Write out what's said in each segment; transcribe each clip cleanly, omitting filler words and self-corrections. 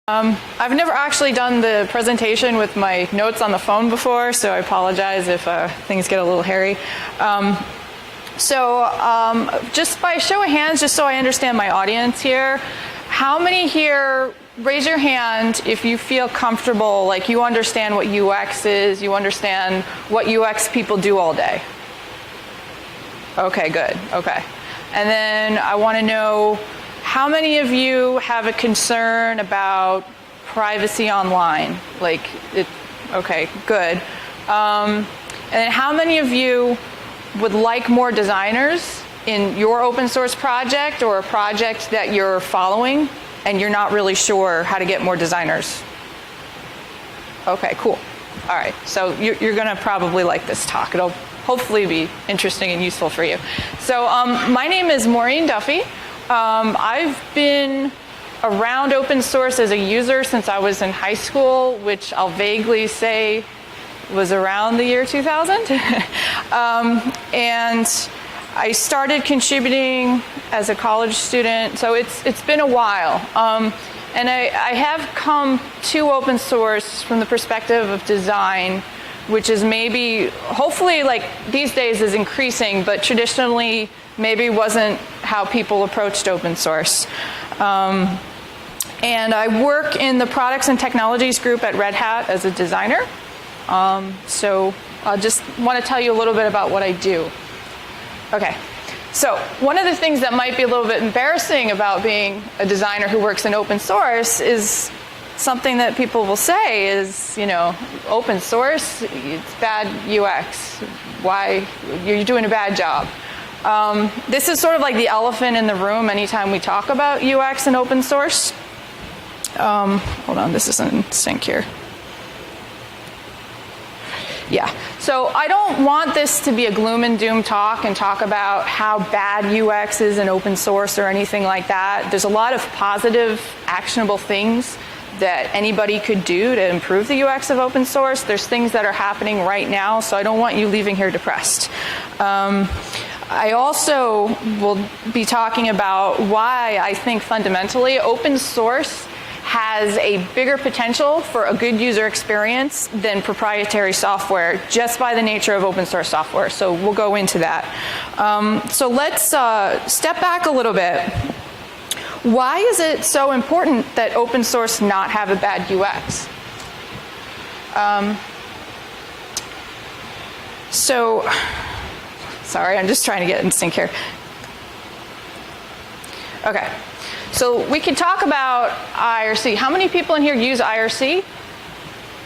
I've never actually done the presentation with my notes on the phone before, so I apologize if things get a little hairy. Just by show of hands, just so I understand my audience here, how many here, raise your hand if you feel comfortable, like you understand what UX is, you understand what UX people do all day? Okay, good, okay. And then I want to know, how many of you have a concern about privacy online? Okay, good. And then how many of you would like more designers in your open source project or a project that you're following and you're not really sure how to get more designers? Okay, cool. All right, so you're going to probably like this talk. It'll hopefully be interesting and useful for you. So my name is Maureen Duffy. I've been around open source as a user since I was in high school, which I'll vaguely say was around the year 2000. And I started contributing as a college student, so it's been a while. And I have come to open source from the perspective of design, which is maybe, hopefully, like these days is increasing, but traditionally maybe wasn't how people approached open source. And I work in the products and technologies group at Red Hat as a designer. So I just want to tell you a little bit about what I do. Okay, so one of the things that might be a little bit embarrassing about being a designer who works in open source is something that people will say is, you know, open source, it's bad UX. Why? You're doing a bad job. This is sort of like the elephant in the room anytime we talk about UX and open source. Hold on, this isn't in sync here. Yeah, so I don't want this to be a gloom and doom talk and talk about how bad UX is in open source or anything like that. There's a lot of positive, actionable things that anybody could do to improve the UX of open source. There's things that are happening right now, so I don't want you leaving here depressed. I also will be talking about why I think fundamentally open source has a bigger potential for a good user experience than proprietary software, just by the nature of open source software. So we'll go into that. So let's step back a little bit. Why is it so important that open source not have a bad UX? Sorry, I'm just trying to get in sync here. Okay, so we can talk about IRC. How many people in here use IRC?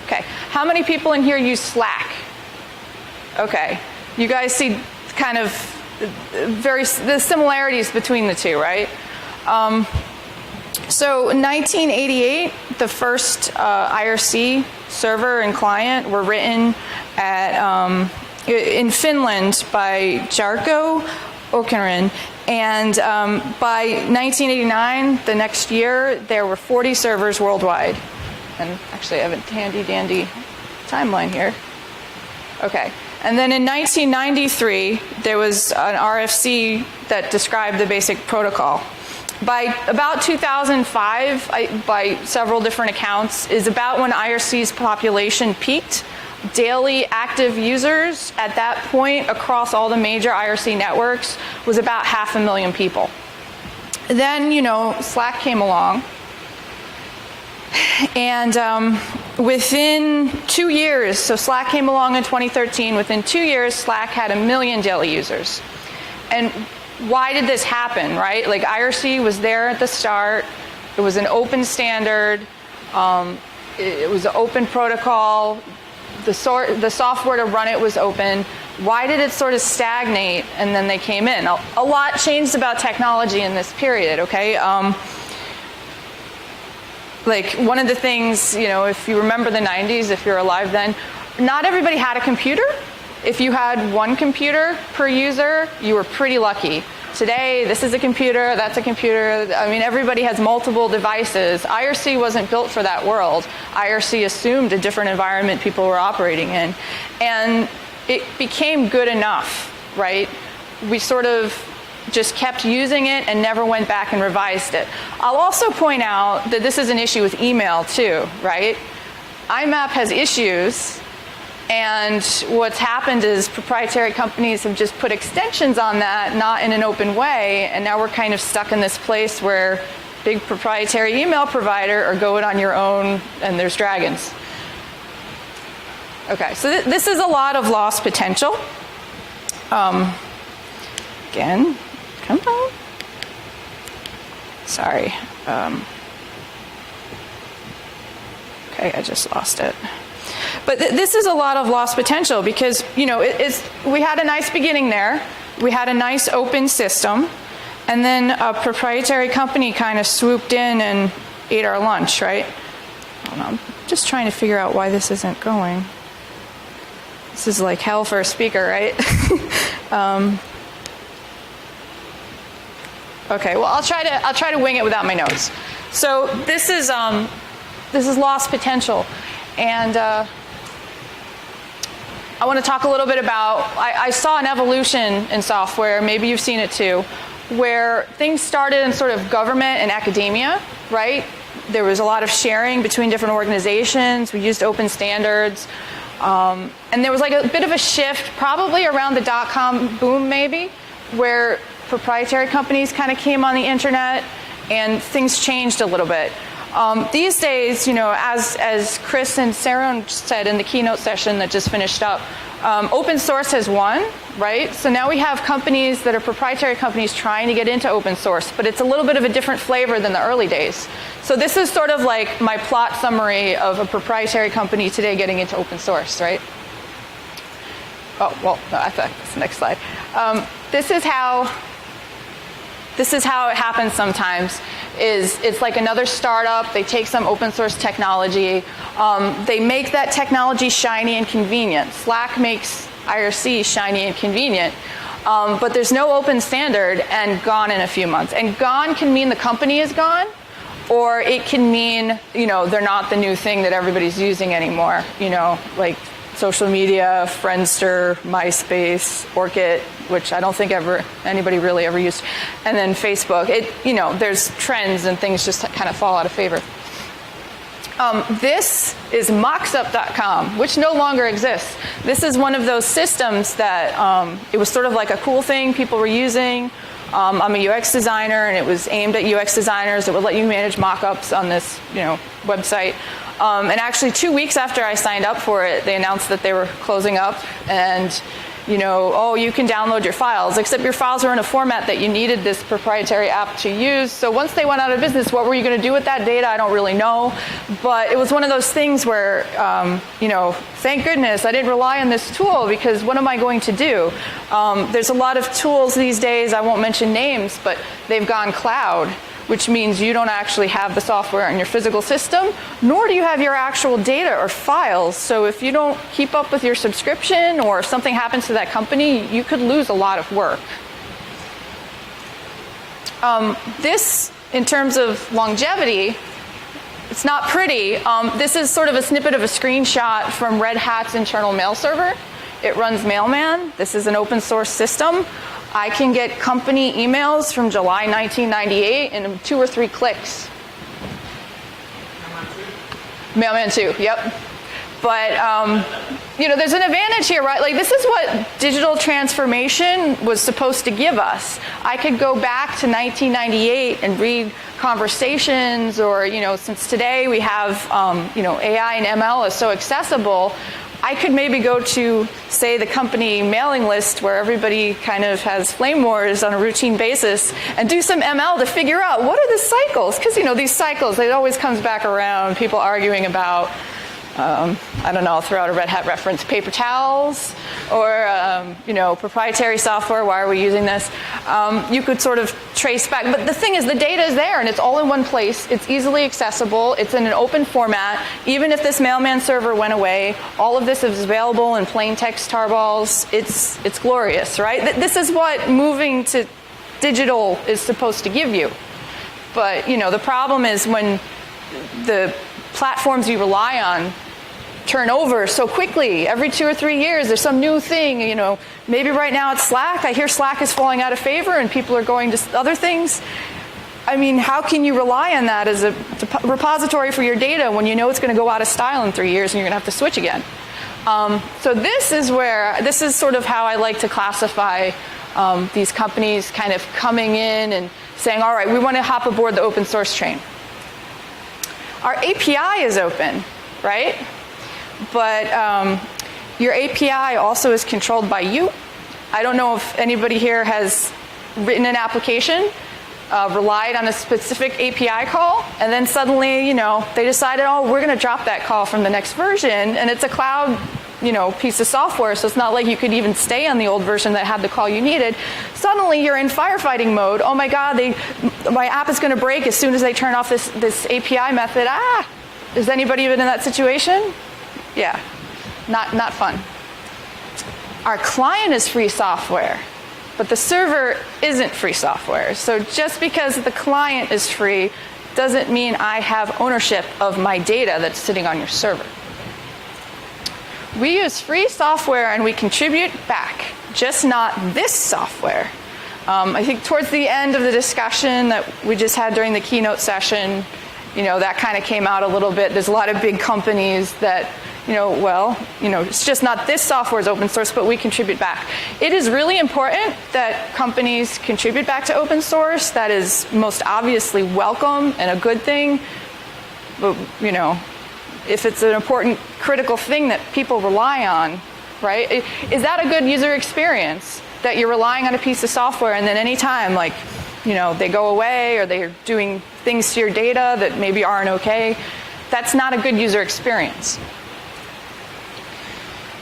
Okay, how many people in here use Slack? Okay, you guys see kind of the similarities between the two, right? So in 1988, the first IRC server and client were written in Finland by Jarkko Okkanen. And by 1989, the next year, there were 40 servers worldwide. And actually, I have a handy-dandy timeline here. Okay. And then in 1993, there was an RFC that described the basic protocol. By about 2005, by several different accounts, is about when IRC's population peaked. Daily active users at that point across all the major IRC networks was about 500,000 people. Then, you know, Slack came along. And within 2 years, so Slack came along in 2013, within 2 years, Slack had 1 million daily users. And why did this happen, right? Like IRC was there at the start. It was an open standard. It was an open protocol. The software to run it was open. Why did it sort of stagnate and then they came in? A lot changed about technology in this period, okay? Like one of the things, you know, if you remember the 90s, if you're alive then, not everybody had a computer. If you had one computer per user, you were pretty lucky. Today, this is a computer, that's a computer. I mean, everybody has multiple devices. IRC wasn't built for that world. IRC assumed a different environment people were operating in. And it became good enough, right? We sort of just kept using it and never went back and revised it. I'll also point out that this is an issue with email too, right? IMAP has issues, and what's happened is proprietary companies have just put extensions on that, not in an open way, and now we're kind of stuck in this place where big proprietary email provider or go it on your own, and there's dragons. Okay, so this is a lot of lost potential. Again, come on. Sorry. Okay, I just lost it. But this is a lot of lost potential because, you know, we had a nice beginning there. We had a nice open system. And then a proprietary company kind of swooped in and ate our lunch, right? I don't know, I'm just trying to figure out why this isn't going. This is like hell for a speaker, right? Okay, well, I'll try to wing it without my notes. So this is lost potential, and I want to talk a little bit about. I saw an evolution in software. Maybe you've seen it too, where things started in sort of government and academia, right? There was a lot of sharing between different organizations. We used open standards. And there was like a bit of a shift, probably around the dot-com boom maybe, where proprietary companies kind of came on the internet and things changed a little bit. These days, you know, as Chris and Sarah said in the keynote session that just finished up, open source has won, right? So now we have companies that are proprietary companies trying to get into open source, but it's a little bit of a different flavor than the early days. So this is sort of like my plot summary of a proprietary company today getting into open source, right? Oh, well, no, I thought that's the next slide. This is how it happens sometimes. It's like another startup. They take some open source technology. They make that technology shiny and convenient. Slack makes IRC shiny and convenient. But there's no open standard and gone in a few months. And gone can mean the company is gone, or it can mean, you know, they're not the new thing that everybody's using anymore. You know, like social media, Friendster, MySpace, Orkut, which I don't think anybody really ever used, and then Facebook. You know, there's trends and things just kind of fall out of favor. This is moxup.com, which no longer exists. This is one of those systems that it was sort of like a cool thing people were using. I'm a UX designer, and it was aimed at UX designers. It would let you manage mock-ups on this, you know, website. And actually 2 weeks after I signed up for it, they announced that they were closing up, and, you know, oh, you can download your files, except your files are in a format that you needed this proprietary app to use. So once they went out of business, what were you going to do with that data? I don't really know. But it was one of those things where, you know, thank goodness I didn't rely on this tool, because what am I going to do? There's a lot of tools these days, I won't mention names, but they've gone cloud, which means you don't actually have the software in your physical system, nor do you have your actual data or files. So if you don't keep up with your subscription, or if something happens to that company, you could lose a lot of work. This, in terms of longevity, it's not pretty. This is sort of a snippet of a screenshot from Red Hat's internal mail server. It runs Mailman. This is an open source system. I can get company emails from July 1998 in 2 or 3 clicks. Mailman 2, yep. But, you know, there's an advantage here, right? Like, this is what digital transformation was supposed to give us. I could go back to 1998 and read conversations, or, you know, since today we have, you know, AI and ML is so accessible, I could maybe go to, say, the company mailing list where everybody kind of has flame wars on a routine basis, and do some ML to figure out what are the cycles. Because, you know, these cycles, it always comes back around, people arguing about, I don't know, I'll throw out a Red Hat reference, paper towels, or, you know, proprietary software, why are we using this? You could sort of trace back, but the thing is, the data is there, and it's all in one place, it's easily accessible, it's in an open format. Even if this Mailman server went away, all of this is available in plain text tarballs. It's glorious, right? This is what moving to digital is supposed to give you. But, you know, the problem is when the platforms you rely on turn over so quickly. Every 2 or 3 years, there's some new thing. Maybe right now it's Slack. I hear Slack is falling out of favor and people are going to other things. I mean, how can you rely on that as a repository for your data when you know it's going to go out of style in 3 years and you're going to have to switch again? So this is sort of how I like to classify these companies kind of coming in and saying, all right, we want to hop aboard the open source train. Our API is open, right? But your API also is controlled by you. I don't know if anybody here has written an application, relied on a specific API call, and then suddenly, they decided, oh, we're going to drop that call from the next version, and it's a cloud, piece of software, so it's not like you could even stay on the old version that had the call you needed. Suddenly, you're in firefighting mode. Oh my God, my app is going to break as soon as they turn off this API method. Has anybody been in that situation? Yeah, not fun. Our client is free software, but the server isn't free software. So just because the client is free doesn't mean I have ownership of my data that's sitting on your server. We use free software and we contribute back, just not this software. I think towards the end of the discussion that we just had during the keynote session, that kind of came out a little bit. There's a lot of big companies that, it's just not this software is open source, but we contribute back. It is really important that companies contribute back to open source. That is most obviously welcome and a good thing. But, if it's an important, critical thing that people rely on, right? Is that a good user experience? That you're relying on a piece of software and then anytime, they go away or they're doing things to your data that maybe aren't okay, that's not a good user experience.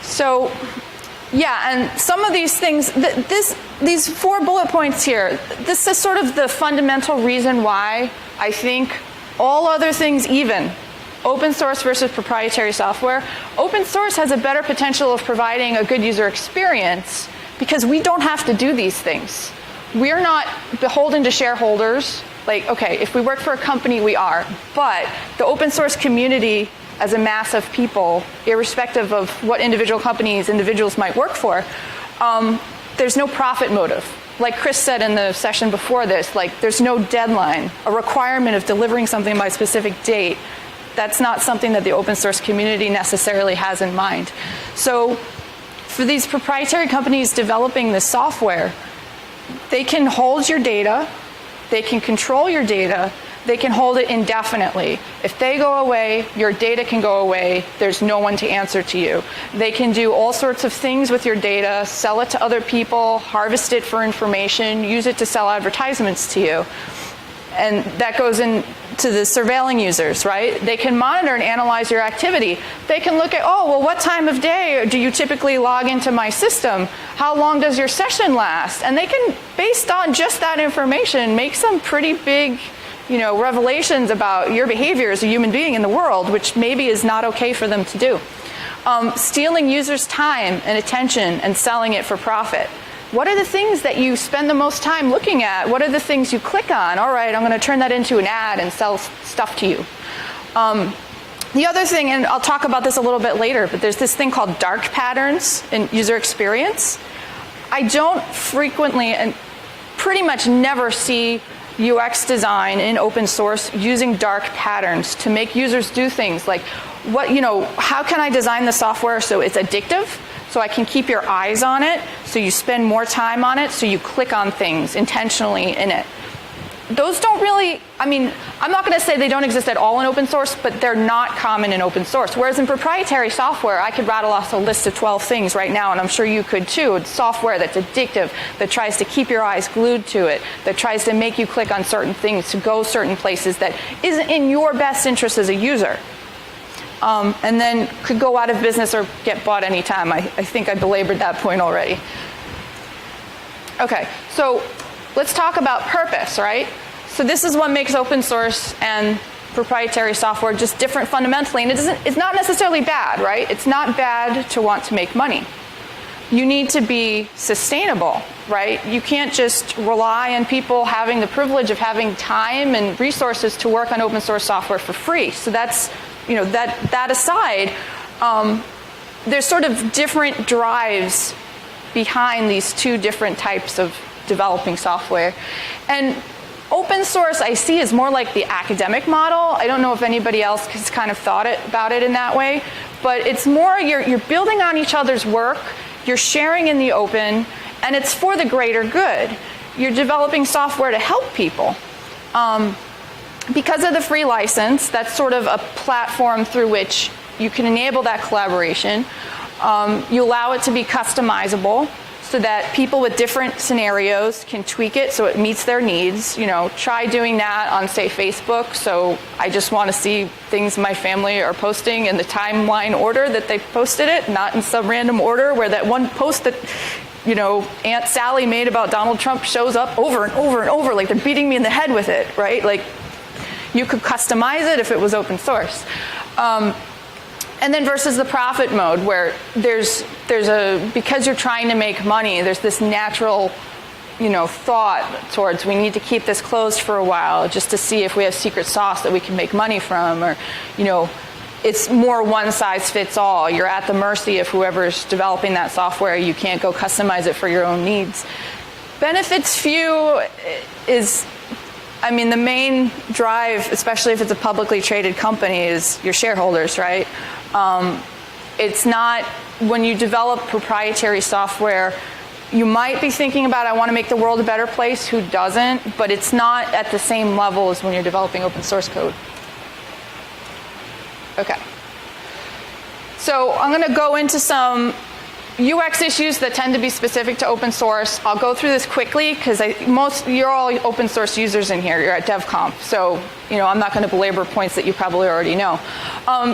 So, yeah, and some of these things, these 4 bullet points here, this is sort of the fundamental reason why I think all other things even, open source versus proprietary software, open source has a better potential of providing a good user experience because we don't have to do these things. We're not beholden to shareholders. Okay, if we work for a company, we are. But the open source community as a mass of people, irrespective of what individuals might work for, there's no profit motive. Like Chris said in the session before this, there's no deadline, a requirement of delivering something by a specific date. That's not something that the open source community necessarily has in mind. So for these proprietary companies developing this software, they can hold your data, they can control your data, they can hold it indefinitely. If they go away, your data can go away. There's no one to answer to you. They can do all sorts of things with your data, sell it to other people, harvest it for information, use it to sell advertisements to you. And that goes into the surveilling users, right? They can monitor and analyze your activity. They can look at, what time of day do you typically log into my system? How long does your session last? And they can, based on just that information, make some pretty big, revelations about your behavior as a human being in the world, which maybe is not okay for them to do. Stealing users' time and attention and selling it for profit. What are the things that you spend the most time looking at? What are the things you click on? All right, I'm going to turn that into an ad and sell stuff to you. The other thing, and I'll talk about this a little bit later, but there's this thing called dark patterns in user experience. I don't frequently and pretty much never see UX design in open source using dark patterns to make users do things like, how can I design the software so it's addictive? So I can keep your eyes on it, so you spend more time on it, so you click on things intentionally in it. Those don't really, I'm not going to say they don't exist at all in open source, but they're not common in open source. Whereas in proprietary software, I could rattle off a list of 12 things right now, and I'm sure you could too. It's software that's addictive, that tries to keep your eyes glued to it, that tries to make you click on certain things, to go certain places that isn't in your best interest as a user. And then could go out of business or get bought anytime. I think I belabored that point already. Okay, so let's talk about purpose, right? So this is what makes open source and proprietary software just different fundamentally, and it's not necessarily bad, right? It's not bad to want to make money. You need to be sustainable, right? You can't just rely on people having the privilege of having time and resources to work on open source software for free. So that's, that aside, there's sort of different drives behind these two different types of developing software. And open source I see is more like the academic model. I don't know if anybody else has kind of thought about it in that way, but it's more you're building on each other's work, you're sharing in the open, and it's for the greater good. You're developing software to help people. Because of the free license, that's sort of a platform through which you can enable that collaboration. You allow it to be customizable so that people with different scenarios can tweak it so it meets their needs. You know, try doing that on, say, Facebook. So I just want to see things my family are posting in the timeline order that they posted it, not in some random order where that one post that, you know, Aunt Sally made about Donald Trump shows up over and over and over, like they're beating me in the head with it, right? Like, you could customize it if it was open source. And then versus the profit mode, where because you're trying to make money, there's this natural, you know, thought towards we need to keep this closed for a while just to see if we have secret sauce that we can make money from, or, you know, it's more one size fits all. You're at the mercy of whoever's developing that software. You can't go customize it for your own needs. Benefits few is, I mean, the main drive, especially if it's a publicly traded company, is your shareholders, right? It's not, when you develop proprietary software, you might be thinking about, I want to make the world a better place. Who doesn't? But it's not at the same level as when you're developing open source code. Okay. So I'm going to go into some UX issues that tend to be specific to open source. I'll go through this quickly because you're all open source users in here. You're at DevConf, so you know I'm not going to belabor points that you probably already know.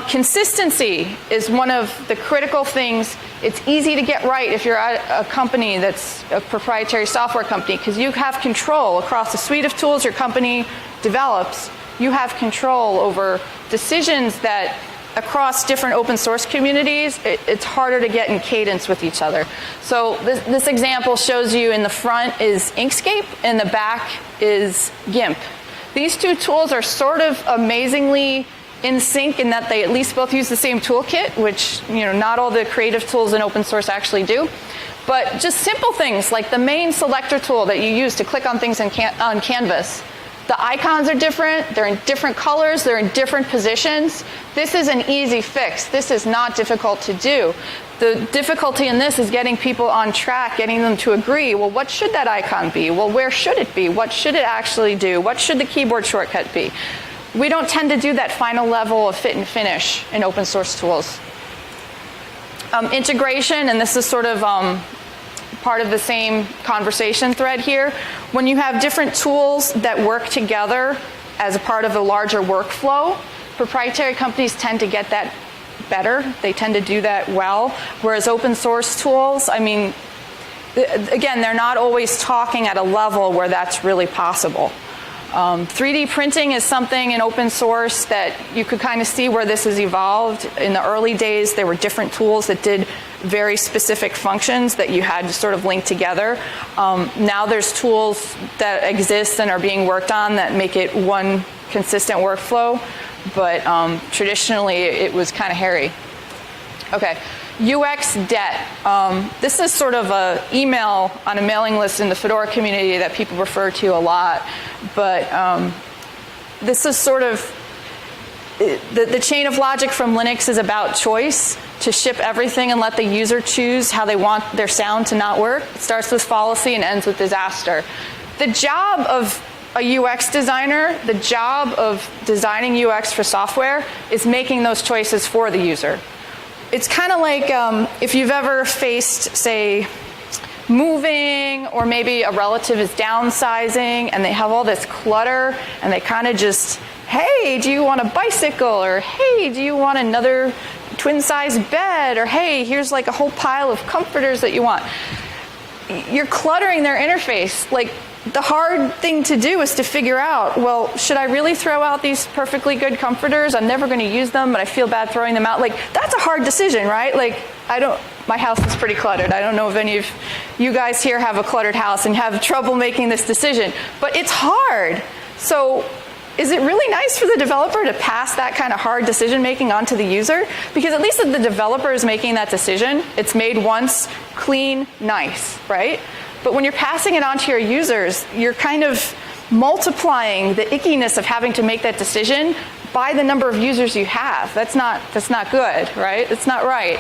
Consistency is one of the critical things. It's easy to get right if you're at a company that's a proprietary software company, because you have control across the suite of tools your company develops. You have control over decisions that across different open source communities, it's harder to get in cadence with each other. So this example shows you in the front is Inkscape, and the back is GIMP. These two tools are sort of amazingly in sync in that they at least both use the same toolkit, which, you know, not all the creative tools in open source actually do. But just simple things like the main selector tool that you use to click on things on Canvas. The icons are different, they're in different colors, they're in different positions. This is an easy fix. This is not difficult to do. The difficulty in this is getting people on track, getting them to agree, well, what should that icon be? Well, where should it be? What should it actually do? What should the keyboard shortcut be? We don't tend to do that final level of fit and finish in open source tools. Integration, and this is sort of part of the same conversation thread here. When you have different tools that work together as a part of a larger workflow, proprietary companies tend to get that better. They tend to do that well. Whereas open source tools, I mean, again, they're not always talking at a level where that's really possible. 3D printing is something in open source that you could kind of see where this has evolved. In the early days, there were different tools that did very specific functions that you had to sort of link together. Now there's tools that exist and are being worked on that make it one consistent workflow, but traditionally it was kind of hairy. Okay. UX debt. This is sort of an email on a mailing list in the Fedora community that people refer to a lot, but this is sort of, the chain of logic from Linux is about choice, to ship everything and let the user choose how they want their sound to not work. It starts with fallacy and ends with disaster. The job of a UX designer, the job of designing UX for software is making those choices for the user. It's kind of like if you've ever faced, say, moving, or maybe a relative is downsizing and they have all this clutter and they kind of just, hey, do you want a bicycle? Or hey, do you want another twin-size bed? Or hey, here's like a whole pile of comforters that you want. You're cluttering their interface. Like, the hard thing to do is to figure out, well, should I really throw out these perfectly good comforters? I'm never going to use them, but I feel bad throwing them out. Like, that's a hard decision, right? Like, my house is pretty cluttered. I don't know if any of you guys here have a cluttered house and have trouble making this decision, but it's hard. So is it really nice for the developer to pass that kind of hard decision making onto the user? Because at least if the developer is making that decision, it's made once, clean, nice, right? But when you're passing it on to your users, you're kind of multiplying the ickiness of having to make that decision by the number of users you have. That's not good, right? It's not right.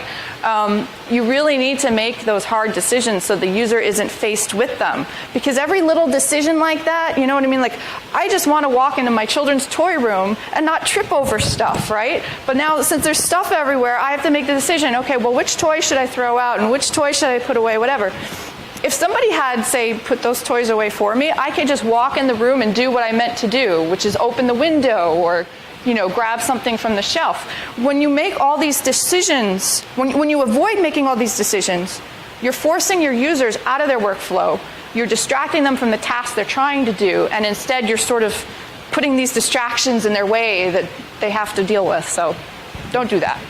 You really need to make those hard decisions so the user isn't faced with them. Because every little decision like that, you know what I mean? Like, I just want to walk into my children's toy room and not trip over stuff, right? But now, since there's stuff everywhere, I have to make the decision, okay, well, which toy should I throw out and which toy should I put away, whatever. If somebody had, say, put those toys away for me, I could just walk in the room and do what I meant to do, which is open the window or grab something from the shelf. When you make all these decisions, when you avoid making all these decisions, you're forcing your users out of their workflow. You're distracting them from the tasks they're trying to do, and instead you're sort of putting these distractions in their way that they have to deal with. So don't do that.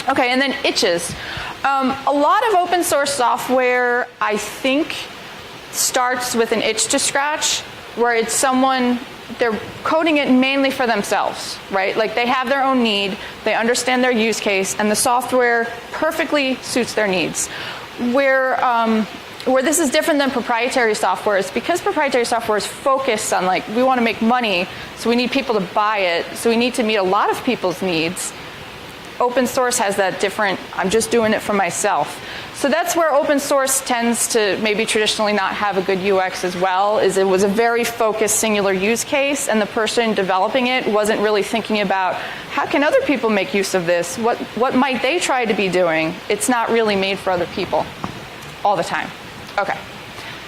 Okay, and then itches. A lot of open source software, I think, starts with an itch to scratch, where it's someone, they're coding it mainly for themselves, right? Like, they have their own need, they understand their use case, and the software perfectly suits their needs. Where this is different than proprietary software is because proprietary software is focused on, like, we want to make money, so we need people to buy it, so we need to meet a lot of people's needs. Open source has that different, I'm just doing it for myself. So that's where open source tends to maybe traditionally not have a good UX as well, is it was a very focused singular use case, and the person developing it wasn't really thinking about how can other people make use of this? What might they try to be doing? It's not really made for other people all the time. Okay,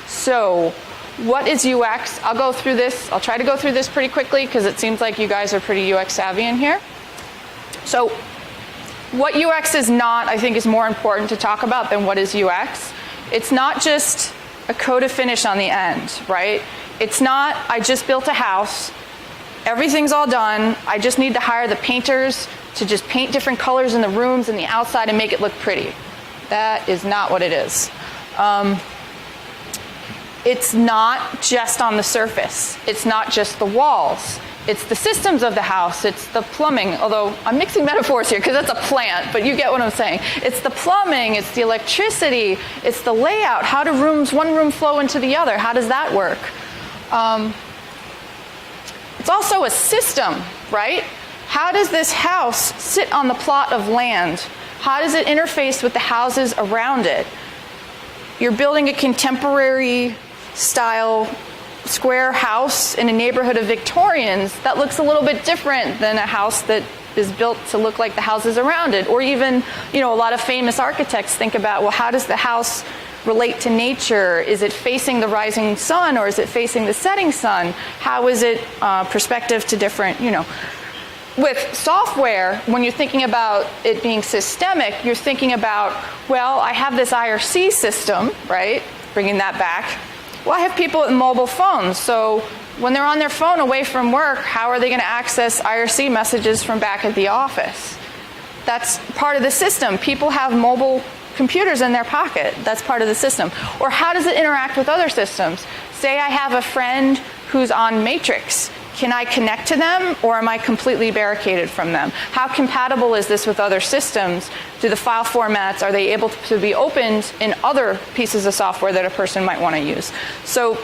so what is UX? I'll go through this. I'll try to go through this pretty quickly because it seems like you guys are pretty UX savvy in here. So what UX is not, I think, is more important to talk about than what is UX. It's not just a code to finish on the end, right? It's not, I just built a house, everything's all done, I just need to hire the painters to just paint different colors in the rooms and the outside and make it look pretty. That is not what it is. It's not just on the surface. It's not just the walls. It's the systems of the house. It's the plumbing, although I'm mixing metaphors here because that's a plant, but you get what I'm saying. It's the plumbing, it's the electricity, it's the layout. How do one room flow into the other? How does that work? It's also a system, right? How does this house sit on the plot of land? How does it interface with the houses around it? You're building a contemporary style square house in a neighborhood of Victorians, that looks a little bit different than a house that is built to look like the houses around it. Or even, a lot of famous architects think about, well, how does the house relate to nature? Is it facing the rising sun or is it facing the setting sun? How is it perspective to different, With software, when you're thinking about it being systemic, you're thinking about, well, I have this IRC system, right? Bringing that back. Well, I have people with mobile phones, so when they're on their phone away from work, how are they going to access IRC messages from back at the office? That's part of the system. People have mobile computers in their pocket. That's part of the system. Or how does it interact with other systems? Say I have a friend who's on Matrix. Can I connect to them, or am I completely barricaded from them? How compatible is this with other systems? Do the file formats, are they able to be opened in other pieces of software that a person might want to use? So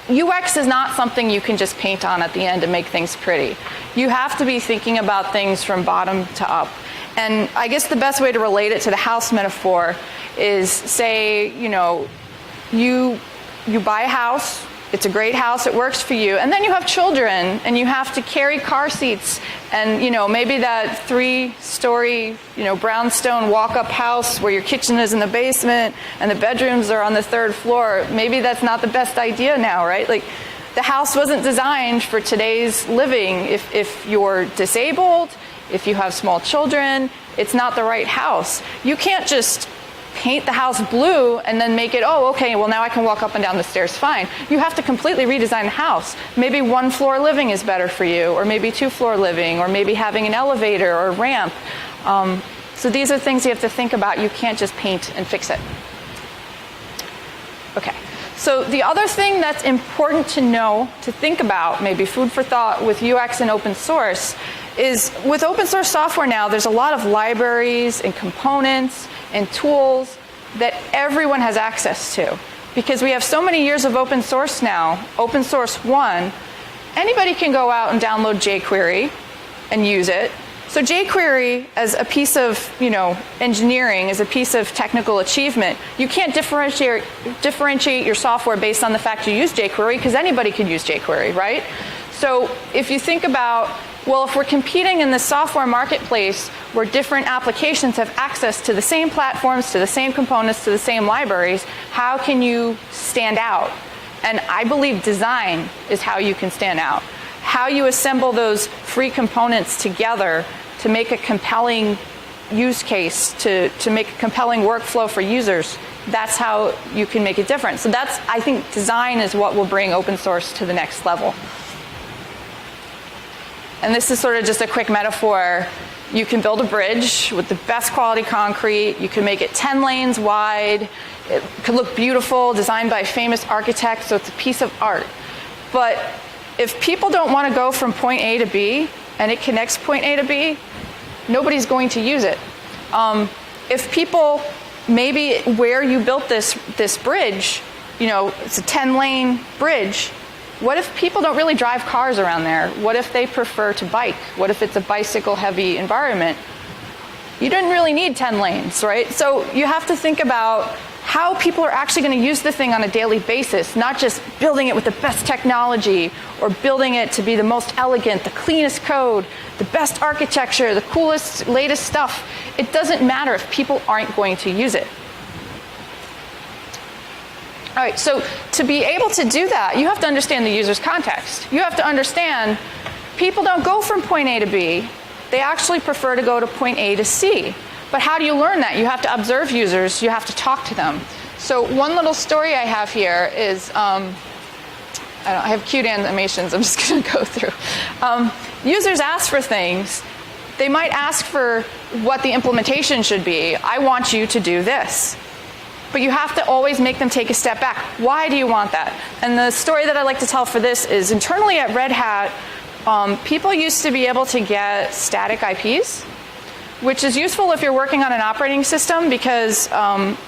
UX is not something you can just paint on at the end and make things pretty. You have to be thinking about things from bottom to up. And I guess the best way to relate it to the house metaphor is, say, you buy a house, it's a great house, it works for you, and then you have children, and you have to carry car seats, and maybe that 3-story brownstone walk-up house where your kitchen is in the basement and the bedrooms are on the 3rd floor. Maybe that's not the best idea now, right? Like, the house wasn't designed for today's living. If you're disabled, if you have small children, it's not the right house. You can't just paint the house blue and then make it, oh, okay, well, now I can walk up and down the stairs fine. You have to completely redesign the house. Maybe 1-floor living is better for you, or maybe 2-floor living, or maybe having an elevator or a ramp. So these are things you have to think about. You can't just paint and fix it. Okay, So the other thing that's important to know, to think about, maybe food for thought with UX and open source, is with open source software now, there's a lot of libraries and components and tools that everyone has access to. Because we have so many years of open source now, open source 1, anybody can go out and download jQuery and use it. So jQuery as a piece of, engineering, as a piece of technical achievement, you can't differentiate your software based on the fact you use jQuery, because anybody can use jQuery, right? So if you think about, well, if we're competing in the software marketplace where different applications have access to the same platforms, to the same components, to the same libraries, how can you stand out? And I believe design is how you can stand out. How you assemble those free components together to make a compelling use case, to make a compelling workflow for users, that's how you can make a difference. So I think design is what will bring open source to the next level. And this is sort of just a quick metaphor. You can build a bridge with the best quality concrete. You can make it 10 lanes wide. It could look beautiful, designed by a famous architect, so it's a piece of art. But if people don't want to go from point A to B, and it connects point A to B, nobody's going to use it. If people, maybe where you built this bridge, it's a 10-lane bridge, what if people don't really drive cars around there? What if they prefer to bike? What if it's a bicycle-heavy environment? You didn't really need 10 lanes, right? So you have to think about how people are actually going to use the thing on a daily basis, not just building it with the best technology or building it to be the most elegant, the cleanest code, the best architecture, the coolest, latest stuff. It doesn't matter if people aren't going to use it. All right, so to be able to do that, you have to understand the user's context. You have to understand people don't go from point A to B. They actually prefer to go to point A to C. But how do you learn that? You have to observe users. You have to talk to them. So one little story I have here is, I have cute animations I'm just going to go through. Users ask for things. They might ask for what the implementation should be. I want you to do this. But you have to always make them take a step back. Why do you want that? And the story that I like to tell for this is internally at Red Hat, people used to be able to get static IPs, which is useful if you're working on an operating system, because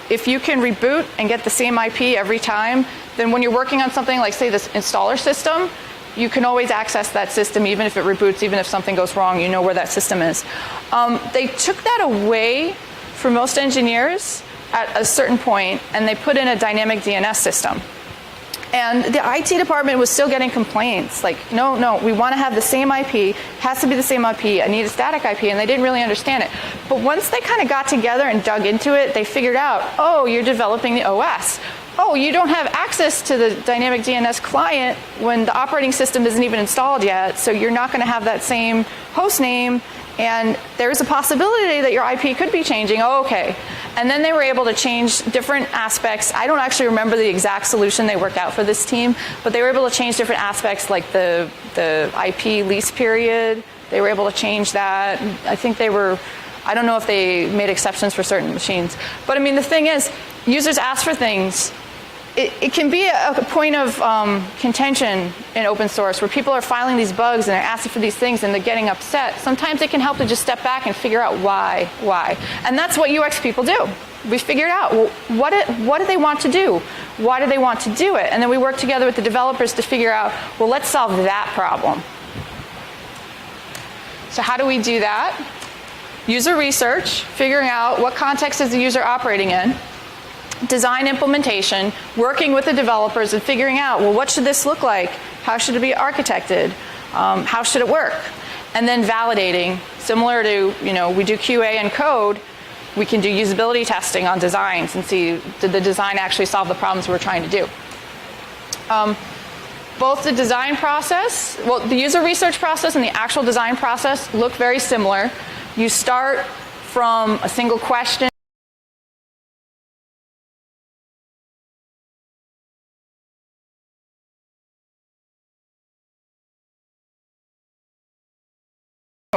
if you can reboot and get the same IP every time, then when you're working on something like, say, this installer system, you can always access that system even if it reboots, even if something goes wrong, you know where that system is. They took that away for most engineers at a certain point, and they put in a dynamic DNS system. And the IT department was still getting complaints, like, no, we want to have the same IP, it has to be the same IP, I need a static IP, and they didn't really understand it. But once they kind of got together and dug into it, they figured out, oh, you're developing the OS. Oh, you don't have access to the dynamic DNS client when the operating system isn't even installed yet, so you're not going to have that same host name, and there's a possibility that your IP could be changing. Oh, okay. And then they were able to change different aspects. I don't actually remember the exact solution they worked out for this team, but they were able to change different aspects like the IP lease period. They were able to change that. I think I don't know if they made exceptions for certain machines. But I mean, the thing is, users ask for things. It can be a point of contention in open source where people are filing these bugs and they're asking for these things and they're getting upset. Sometimes it can help to just step back and figure out why. And that's what UX people do. We figured out, well, what do they want to do? Why do they want to do it? And then we work together with the developers to figure out, well, let's solve that problem. So how do we do that? User research, figuring out what context is the user operating in. Design implementation, working with the developers and figuring out, well, what should this look like? How should it be architected? How should it work? And then validating, similar to, we do QA and code, we can do usability testing on designs and see, did the design actually solve the problems we're trying to do? Both the design process, the user research process and the actual design process look very similar. You start from a single question.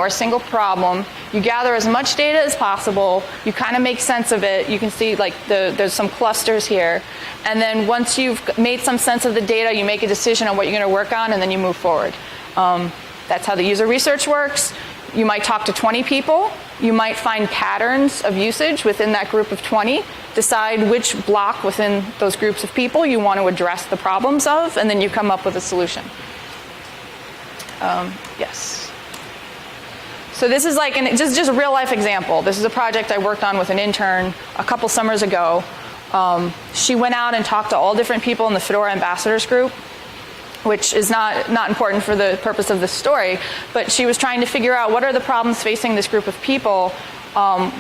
or a single problem. You gather as much data as possible. You kind of make sense of it. You can see like there's some clusters here. And then once you've made some sense of the data, you make a decision on what you're going to work on, and then you move forward. That's how the user research works. You might talk to 20 people. You might find patterns of usage within that group of 20, decide which block within those groups of people you want to address the problems of, and then you come up with a solution. Yes. So this is like just a real life example. This is a project I worked on with an intern a couple summers ago. She went out and talked to all different people in the Fedora ambassadors group, which is not important for the purpose of this story, but she was trying to figure out what are the problems facing this group of people,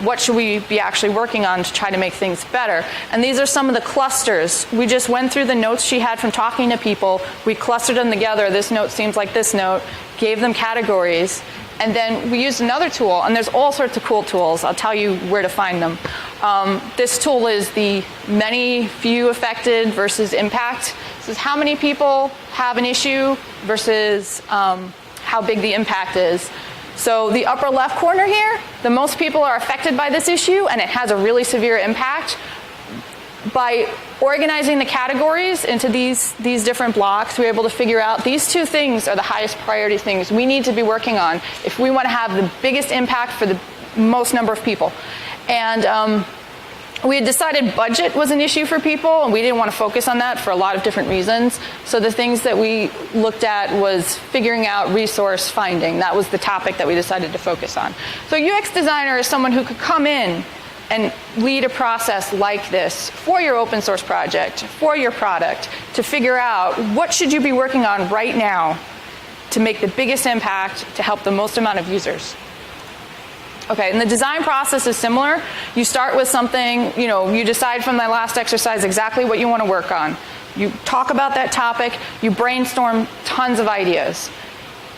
what should we be actually working on to try to make things better. And these are some of the clusters. We just went through the notes she had from talking to people, we clustered them together, this note seems like this note, gave them categories, and then we used another tool, and there's all sorts of cool tools. I'll tell you where to find them. This tool is the many, few affected versus impact. This is how many people have an issue versus how big the impact is. So the upper left corner here, the most people are affected by this issue, and it has a really severe impact. By organizing the categories into these different blocks, we're able to figure out these two things are the highest priority things we need to be working on if we want to have the biggest impact for the most number of people. And we had decided budget was an issue for people, and we didn't want to focus on that for a lot of different reasons. So the things that we looked at was figuring out resource finding. That was the topic that we decided to focus on. So a UX designer is someone who could come in and lead a process like this for your open source project, for your product, to figure out what should you be working on right now to make the biggest impact to help the most amount of users. Okay, and the design process is similar. You start with something, you decide from that last exercise exactly what you want to work on. You talk about that topic, you brainstorm tons of ideas.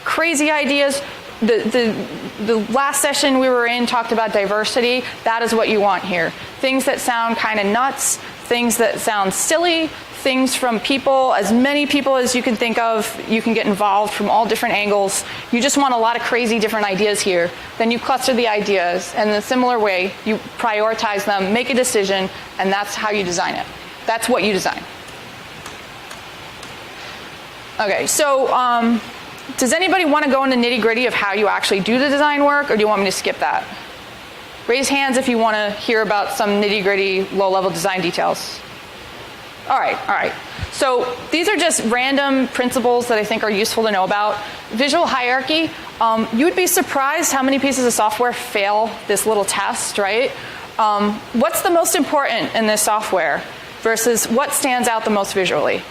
Crazy ideas. The last session we were in talked about diversity. That is what you want here. Things that sound kind of nuts, things that sound silly, things from people, as many people as you can think of. You can get involved from all different angles. You just want a lot of crazy different ideas here. Then you cluster the ideas, and in a similar way, you prioritize them, make a decision, and that's how you design it. That's what you design. Okay, so does anybody want to go into nitty-gritty of how you actually do the design work, or do you want me to skip that? Raise hands if you want to hear about some nitty-gritty, low-level design details. All right. So these are just random principles that I think are useful to know about. Visual hierarchy, you would be surprised how many pieces of software fail this little test, right? What's the most important in this software versus what stands out the most visually?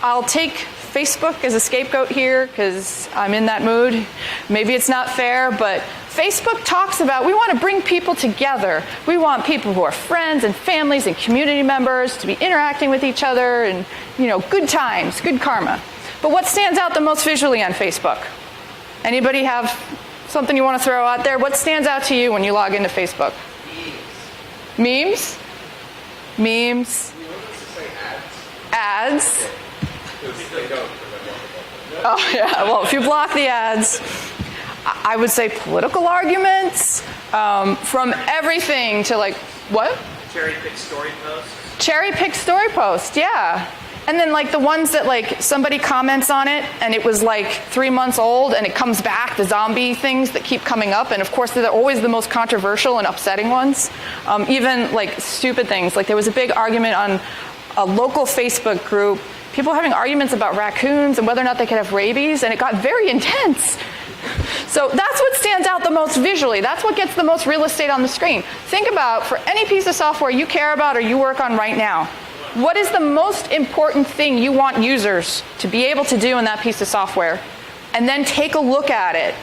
I'll take Facebook as a scapegoat here because I'm in that mood. Maybe it's not fair, but Facebook talks about we want to bring people together. We want people who are friends and families and community members to be interacting with each other and, good times, good karma. But what stands out the most visually on Facebook? Anybody have something you want to throw out there? What stands out to you when you log into Facebook? Memes? Memes? Ads? Oh, yeah. Well, if you block the ads, I would say political arguments, from everything to what? Cherry-picked story posts. Cherry-picked story posts, yeah. And then the ones that somebody comments on it and it was 3 months old and it comes back, the zombie things that keep coming up, and of course they're always the most controversial and upsetting ones. Even stupid things. There was a big argument on a local Facebook group, people having arguments about raccoons and whether or not they could have rabies, and it got very intense. So that's what stands out the most visually. That's what gets the most real estate on the screen. Think about, for any piece of software you care about or you work on right now, what is the most important thing you want users to be able to do in that piece of software? And then take a look at it.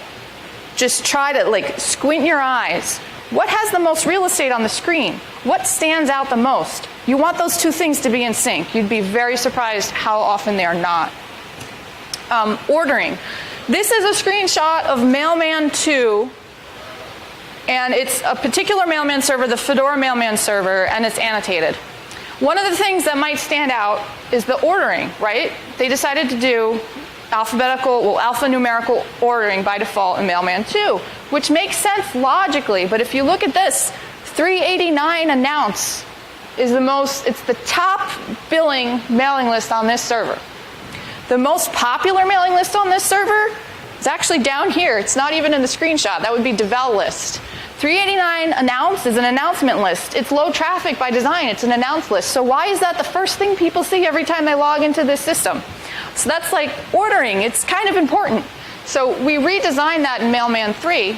Just try to squint your eyes. What has the most real estate on the screen? What stands out the most? You want those two things to be in sync. You'd be very surprised how often they are not. Ordering. This is a screenshot of Mailman 2, and it's a particular Mailman server, the Fedora Mailman server, and it's annotated. One of the things that might stand out is the ordering, right? They decided to do alphanumerical ordering by default in Mailman 2, which makes sense logically. But if you look at this, 389 announce is it's the top billing mailing list on this server. The most popular mailing list on this server is actually down here. It's not even in the screenshot. That would be devel list. 389 announce is an announcement list. It's low traffic by design. It's an announce list. So why is that the first thing people see every time they log into this system? So that's like ordering. It's kind of important. So we redesigned that in Mailman 3.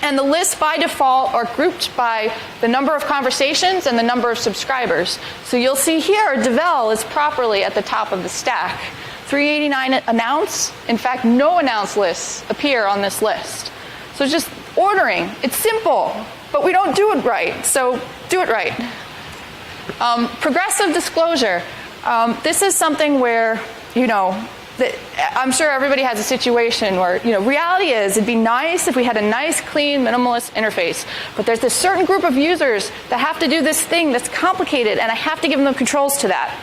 And the lists by default are grouped by the number of conversations and the number of subscribers. So you'll see here, devel is properly at the top of the stack. 389 announce, in fact, no announce lists appear on this list. So just ordering, it's simple, but we don't do it right, so do it right. Progressive disclosure. This is something where, I'm sure everybody has a situation where, reality is it'd be nice if we had a nice, clean, minimalist interface. But there's this certain group of users that have to do this thing that's complicated, and I have to give them controls to that.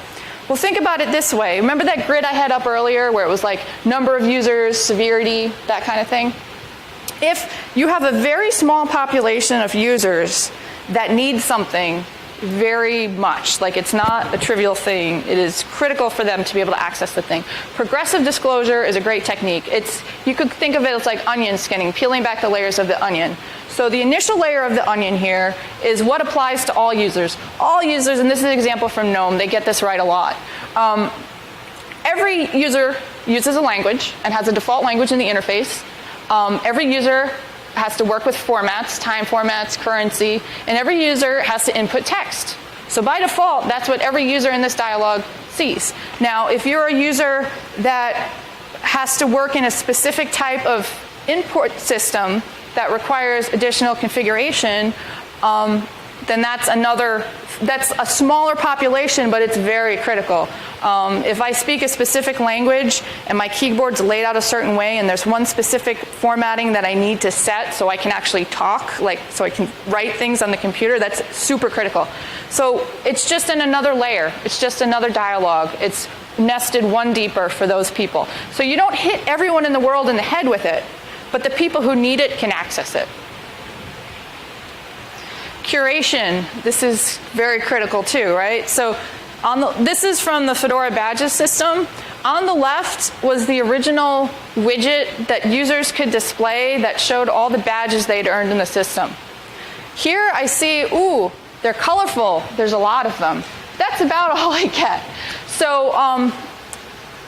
Well, think about it this way. Remember that grid I had up earlier where it was like number of users, severity, that kind of thing? If you have a very small population of users that need something very much, like it's not a trivial thing, it is critical for them to be able to access the thing. Progressive disclosure is a great technique. You could think of it as like onion skinning, peeling back the layers of the onion. So the initial layer of the onion here is what applies to all users. All users, and this is an example from GNOME, they get this right a lot. Every user uses a language and has a default language in the interface. Every user has to work with formats, time formats, currency, and every user has to input text. So by default, that's what every user in this dialog sees. Now, if you're a user that has to work in a specific type of input system that requires additional configuration, then that's a smaller population, but it's very critical. If I speak a specific language and my keyboard's laid out a certain way and there's one specific formatting that I need to set so I can actually talk, so I can write things on the computer, that's super critical. So it's just in another layer. It's just another dialogue. It's nested one deeper for those people. So you don't hit everyone in the world in the head with it, but the people who need it can access it. Curation, this is very critical too, right? So this is from the Fedora badges system. On the left was the original widget that users could display that showed all the badges they'd earned in the system. Here I see, ooh, they're colorful. There's a lot of them. That's about all I get. So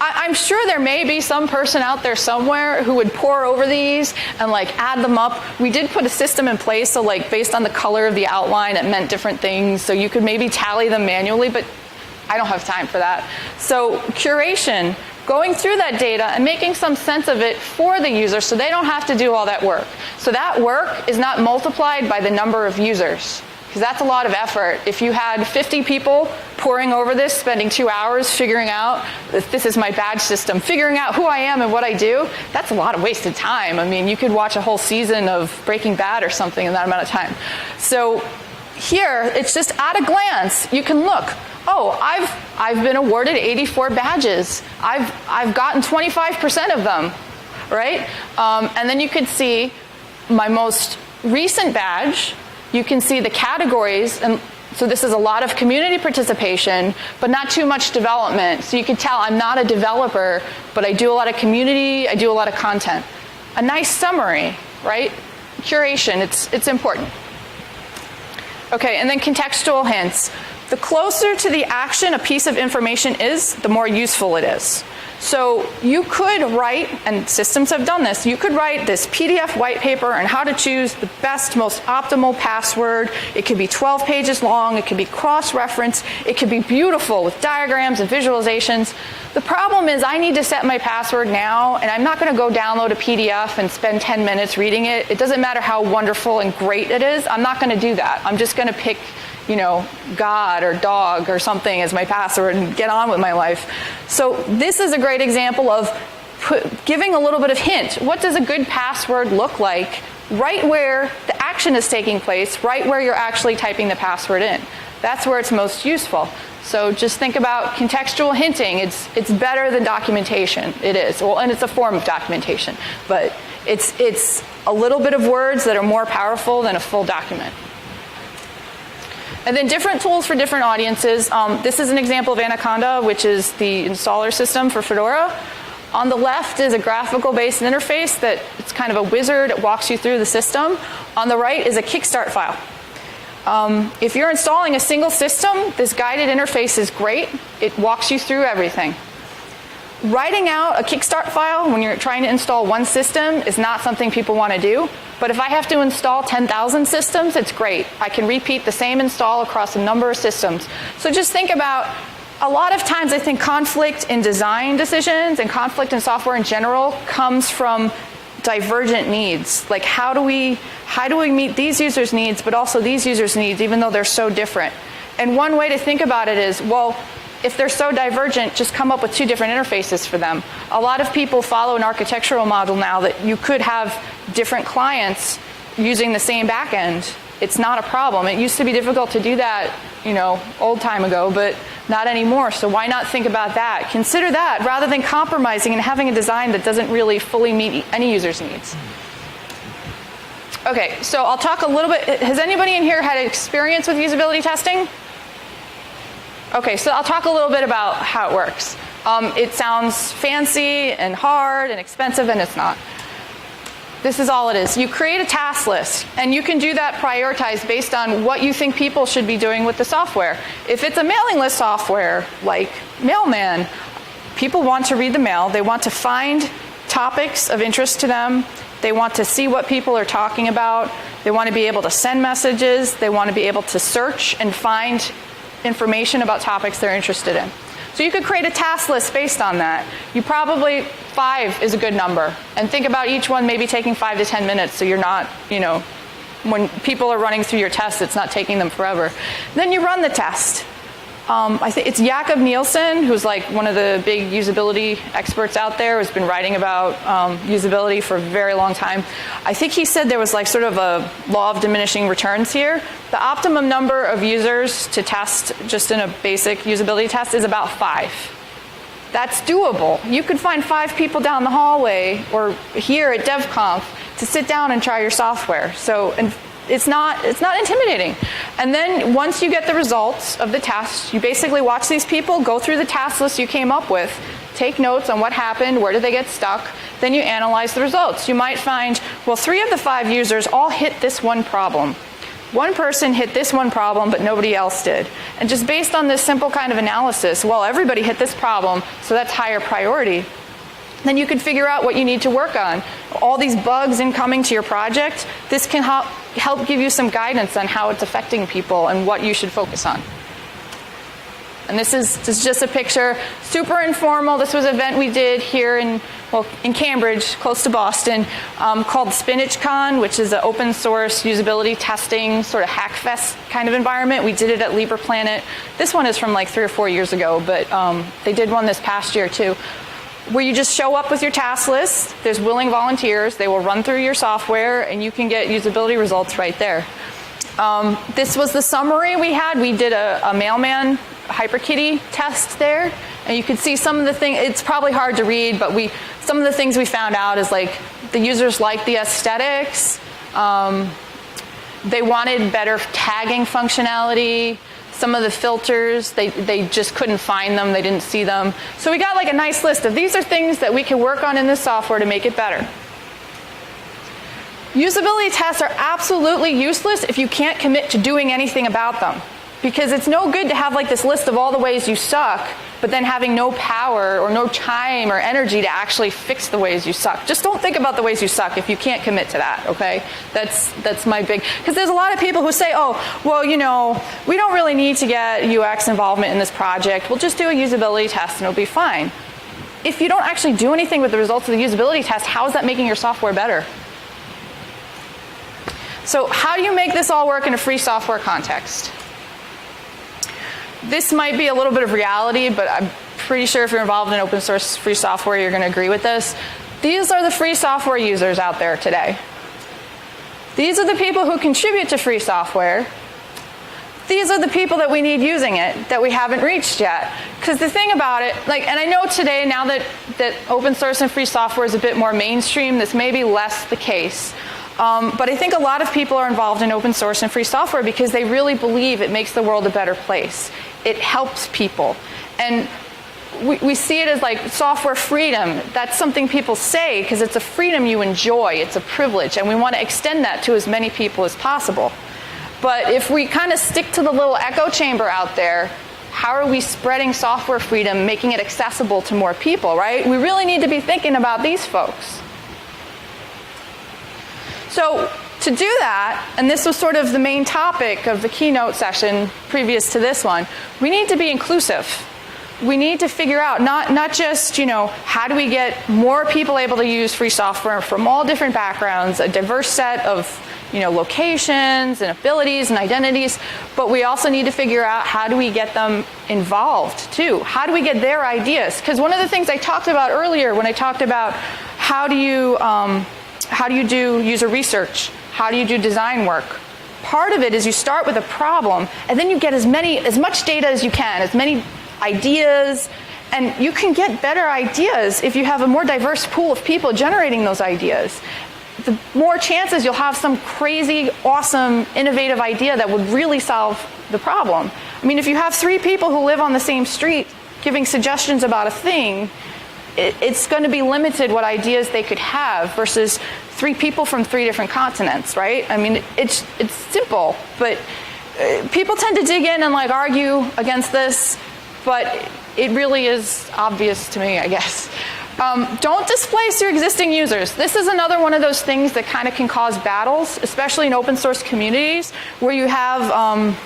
I'm sure there may be some person out there somewhere who would pore over these and add them up. We did put a system in place, so based on the color of the outline, it meant different things. So you could maybe tally them manually, but I don't have time for that. So curation, going through that data and making some sense of it for the user so they don't have to do all that work. So that work is not multiplied by the number of users, because that's a lot of effort. If you had 50 people poring over this, spending 2 hours figuring out, this is my badge system, figuring out who I am and what I do, that's a lot of wasted time. I mean, you could watch a whole season of Breaking Bad or something in that amount of time. So here, it's just at a glance, you can look. Oh, I've been awarded 84 badges. I've gotten 25% of them, right? And then you could see my most recent badge. You can see the categories, and so this is a lot of community participation, but not too much development. So you can tell I'm not a developer, but I do a lot of community, I do a lot of content. A nice summary, right? Curation, it's important. Okay, and then contextual hints. The closer to the action a piece of information is, the more useful it is. So you could write, and systems have done this, you could write this PDF white paper on how to choose the best, most optimal password. It could be 12 pages long, it could be cross-referenced, it could be beautiful with diagrams and visualizations. The problem is I need to set my password now, and I'm not going to go download a PDF and spend 10 minutes reading it. It doesn't matter how wonderful and great it is. I'm not going to do that. I'm just going to pick God or dog or something as my password and get on with my life. So this is a great example of giving a little bit of hint. What does a good password look like right where the action is taking place, right where you're actually typing the password in? That's where it's most useful. So just think about contextual hinting. It's better than documentation. It is. Well, and it's a form of documentation. But it's a little bit of words that are more powerful than a full document. And then different tools for different audiences. This is an example of Anaconda, which is the installer system for Fedora. On the left is a graphical-based interface that it's kind of a wizard. It walks you through the system. On the right is a Kickstart file. If you're installing a single system, this guided interface is great. It walks you through everything. Writing out a Kickstart file when you're trying to install one system is not something people want to do. But if I have to install 10,000 systems, it's great. I can repeat the same install across a number of systems. So just think about, a lot of times I think conflict in design decisions and conflict in software in general comes from divergent needs. Like how do we meet these users' needs, but also these users' needs, even though they're so different? And one way to think about it is, well, if they're so divergent, just come up with two different interfaces for them. A lot of people follow an architectural model now that you could have different clients using the same backend. It's not a problem. It used to be difficult to do that, old time ago, but not anymore. So why not think about that? Consider that rather than compromising and having a design that doesn't really fully meet any user's needs. Okay, so I'll talk a little bit. Has anybody in here had experience with usability testing? Okay, so I'll talk a little bit about how it works. It sounds fancy and hard and expensive, and it's not. This is all it is. You create a task list, and you can do that prioritized based on what you think people should be doing with the software. If it's a mailing list software, like Mailman, people want to read the mail. They want to find topics of interest to them. They want to see what people are talking about. They want to be able to send messages. They want to be able to search and find information about topics they're interested in. So you could create a task list based on that. You probably, 5 is a good number. And think about each one maybe taking 5 to 10 minutes so you're not, when people are running through your test, it's not taking them forever. Then you run the test. I think it's Jakob Nielsen, who's like one of the big usability experts out there, who's been writing about usability for a very long time. I think he said there was like sort of a law of diminishing returns here. The optimum number of users to test just in a basic usability test is about 5. That's doable. You could find 5 people down the hallway or here at DevConf to sit down and try your software. So, and it's not intimidating. And then once you get the results of the test, you basically watch these people go through the task list you came up with, take notes on what happened, where did they get stuck, then you analyze the results. You might find, well, 3 of the 5 users all hit this one problem. One person hit this one problem, but nobody else did. And just based on this simple kind of analysis, well, everybody hit this problem, so that's higher priority. Then you can figure out what you need to work on. All these bugs incoming to your project, this can help give you some guidance on how it's affecting people and what you should focus on. And this is just a picture, super informal. This was an event we did here in Cambridge, close to Boston, called SpinachCon, which is an open source usability testing sort of hackfest kind of environment. We did it at LibrePlanet. This one is from like 3 or 4 years ago, but they did one this past year too, where you just show up with your task list. There's willing volunteers. They will run through your software, and you can get usability results right there. This was the summary we had. We did a Mailman HyperKitty test there, and you can see some of the things. It's probably hard to read, but some of the things we found out is like the users liked the aesthetics. They wanted better tagging functionality. Some of the filters, they just couldn't find them, they didn't see them. So we got like a nice list of these are things that we can work on in this software to make it better. Usability tests are absolutely useless if you can't commit to doing anything about them. Because it's no good to have like this list of all the ways you suck, but then having no power or no time or energy to actually fix the ways you suck. Just don't think about the ways you suck if you can't commit to that, okay? That's my big, because there's a lot of people who say, oh, well, we don't really need to get UX involvement in this project. We'll just do a usability test and it'll be fine. If you don't actually do anything with the results of the usability test, how is that making your software better? So how do you make this all work in a free software context? This might be a little bit of reality, but I'm pretty sure if you're involved in open source free software, you're going to agree with this. These are the free software users out there today. These are the people who contribute to free software. these are the people that we need using it that we haven't reached yet. Because the thing about it, and I know today, now that open source and free software is a bit more mainstream, this may be less the case. But I think a lot of people are involved in open source and free software because they really believe it makes the world a better place. It helps people. And we see it as like software freedom. That's something people say because it's a freedom you enjoy. It's a privilege. And we want to extend that to as many people as possible. But if we kind of stick to the little echo chamber out there, how are we spreading software freedom, making it accessible to more people, right? We really need to be thinking about these folks. So to do that, and this was sort of the main topic of the keynote session previous to this one, we need to be inclusive. We need to figure out not just, how do we get more people able to use free software from all different backgrounds, a diverse set of locations and abilities and identities, but we also need to figure out how do we get them involved too? How do we get their ideas? Because one of the things I talked about earlier when I talked about how do you do user research? How do you do design work? Part of it is you start with a problem and then you get as much data as you can, as many ideas, and you can get better ideas if you have a more diverse pool of people generating those ideas. The more chances you'll have some crazy, awesome, innovative idea that would really solve the problem. I mean, if you have 3 people who live on the same street giving suggestions about a thing, it's going to be limited what ideas they could have versus 3 people from 3 different continents, right? I mean, it's simple, but people tend to dig in and argue against this, but it really is obvious to me, I guess. Don't displace your existing users. This is another one of those things that kind of can cause battles, especially in open source communities where you have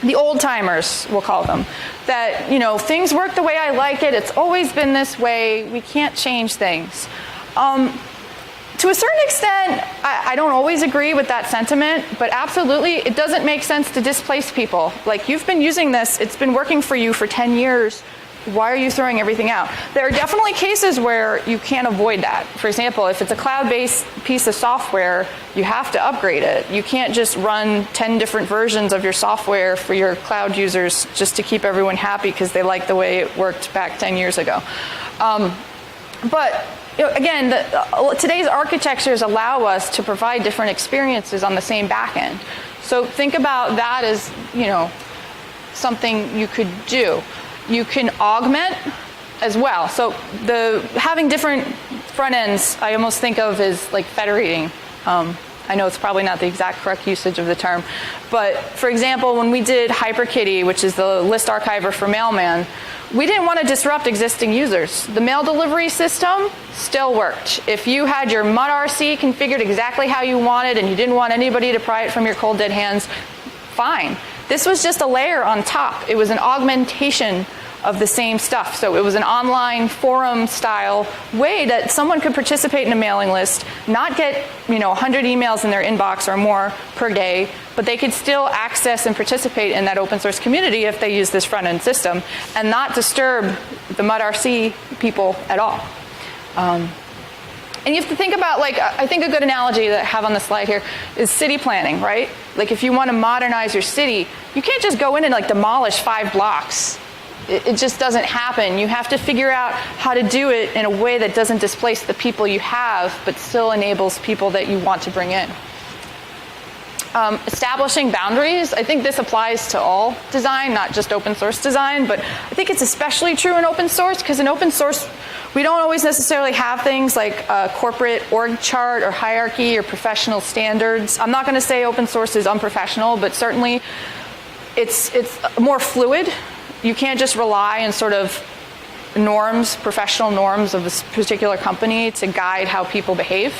the old timers, we'll call them, that, things work the way I like it. It's always been this way. We can't change things. To a certain extent, I don't always agree with that sentiment, but absolutely, it doesn't make sense to displace people. You've been using this. It's been working for you for 10 years. Why are you throwing everything out? There are definitely cases where you can't avoid that. For example, if it's a cloud-based piece of software, you have to upgrade it. You can't just run 10 different versions of your software for your cloud users just to keep everyone happy because they like the way it worked back 10 years ago. But again, today's architectures allow us to provide different experiences on the same backend. So think about that as, something you could do. You can augment as well. So having different front ends, I almost think of as federating. I know it's probably not the exact correct usage of the term, but for example, when we did HyperKitty, which is the list archiver for Mailman, we didn't want to disrupt existing users. The mail delivery system still worked. If you had your mudrc configured exactly how you wanted and you didn't want anybody to pry it from your cold dead hands, fine. This was just a layer on top. It was an augmentation of the same stuff. So it was an online forum style way that someone could participate in a mailing list, not get 100 emails in their inbox or more per day, but they could still access and participate in that open source community if they use this front end system and not disturb the mudrc people at all. And you have to think about, I think a good analogy that I have on the slide here is city planning, right? If you want to modernize your city, you can't just go in and demolish 5 blocks. It just doesn't happen. You have to figure out how to do it in a way that doesn't displace the people you have, but still enables people that you want to bring in. Establishing boundaries, I think this applies to all design, not just open source design, but I think it's especially true in open source, because in open source, we don't always necessarily have things like a corporate org chart or hierarchy or professional standards. I'm not going to say open source is unprofessional, but certainly it's more fluid. You can't just rely on sort of norms, professional norms of a particular company to guide how people behave.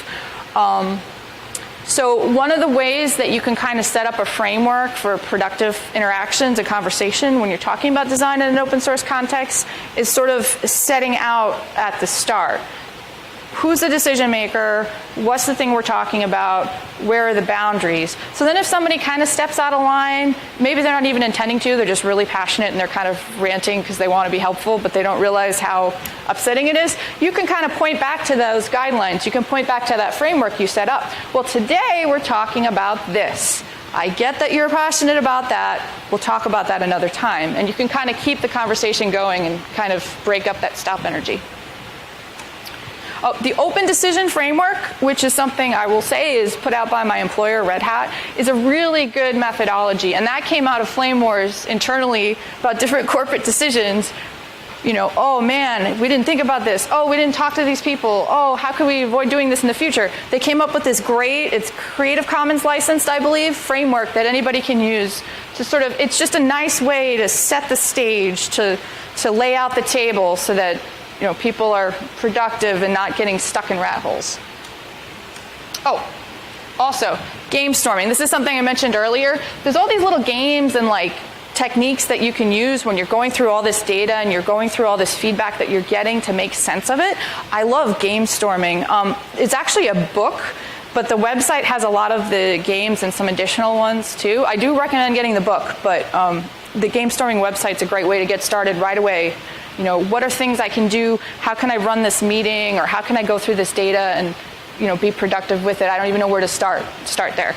So one of the ways that you can kind of set up a framework for productive interactions and conversation when you're talking about design in an open source context is sort of setting out at the start. Who's the decision maker? What's the thing we're talking about? Where are the boundaries? So then if somebody kind of steps out of line, maybe they're not even intending to, they're just really passionate and they're kind of ranting because they want to be helpful, but they don't realize how upsetting it is, you can kind of point back to those guidelines. You can point back to that framework you set up. Well, today we're talking about this. I get that you're passionate about that. We'll talk about that another time. And you can kind of keep the conversation going and kind of break up that stop energy. Oh, the open decision framework, which is something I will say is put out by my employer, Red Hat, is a really good methodology. And that came out of flame wars internally about different corporate decisions. You know, oh man, we didn't think about this. Oh, we didn't talk to these people. Oh, how can we avoid doing this in the future? They came up with this great, it's Creative Commons licensed, I believe, framework that anybody can use to sort of, it's just a nice way to set the stage, to lay out the table so that, you know, people are productive and not getting stuck in rat holes. Oh, also, game storming. This is something I mentioned earlier. There's all these little games and like techniques that you can use when you're going through all this data and you're going through all this feedback that you're getting to make sense of it. I love game storming. It's actually a book, but the website has a lot of the games and some additional ones too. I do recommend getting the book, but the game storming website's a great way to get started right away. You know, what are things I can do? How can I run this meeting? Or how can I go through this data and, you know, be productive with it? I don't even know where to start. Start there.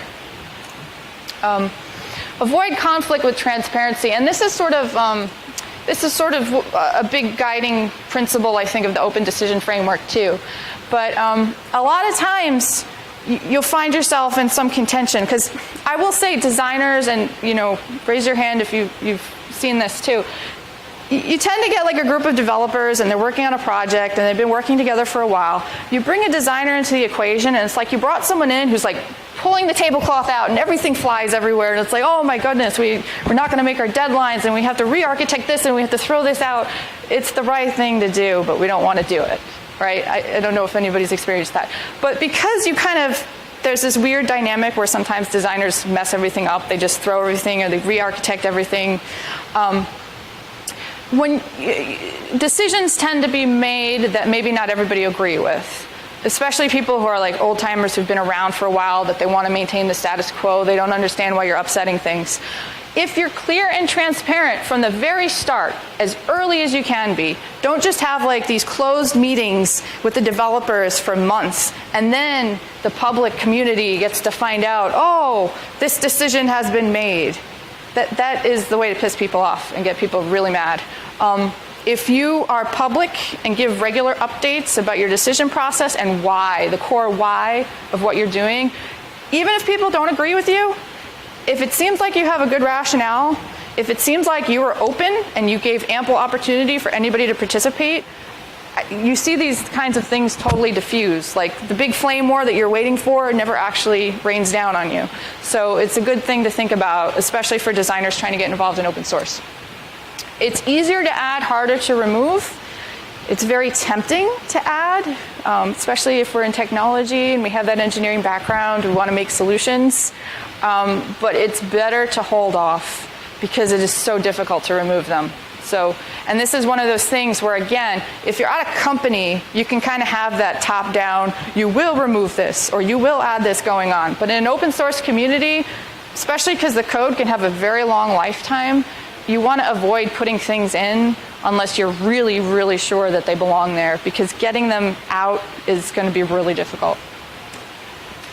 Avoid conflict with transparency, and this is sort of a big guiding principle, I think, of the open decision framework too. But a lot of times you'll find yourself in some contention, because I will say designers, and you know, raise your hand if you've seen this too. You tend to get like a group of developers and they're working on a project and they've been working together for a while. You bring a designer into the equation and it's like you brought someone in who's like pulling the tablecloth out and everything flies everywhere, and it's like, oh my goodness, we're not going to make our deadlines and we have to re-architect this and we have to throw this out. It's the right thing to do, but we don't want to do it, right? I don't know if anybody's experienced that. But because you kind of, there's this weird dynamic where sometimes designers mess everything up, they just throw everything or they re-architect everything. When decisions tend to be made that maybe not everybody agree with, especially people who are like old timers who've been around for a while, that they want to maintain the status quo, they don't understand why you're upsetting things. If you're clear and transparent from the very start, as early as you can be, don't just have like these closed meetings with the developers for months, and then the public community gets to find out, oh, this decision has been made. That is the way to piss people off and get people really mad. If you are public and give regular updates about your decision process and why, the core why of what you're doing, even if people don't agree with you, if it seems like you have a good rationale, if it seems like you were open and you gave ample opportunity for anybody to participate, you see these kinds of things totally diffuse. Like the big flame war that you're waiting for never actually rains down on you. So it's a good thing to think about, especially for designers trying to get involved in open source. It's easier to add, harder to remove. It's very tempting to add, especially if we're in technology and we have that engineering background, we want to make solutions. But it's better to hold off because it is so difficult to remove them. So, and this is one of those things where, again, if you're at a company, you can kind of have that top-down, you will remove this, or you will add this going on. But in an open source community, especially because the code can have a very long lifetime, you want to avoid putting things in unless you're really, really sure that they belong there, because getting them out is going to be really difficult.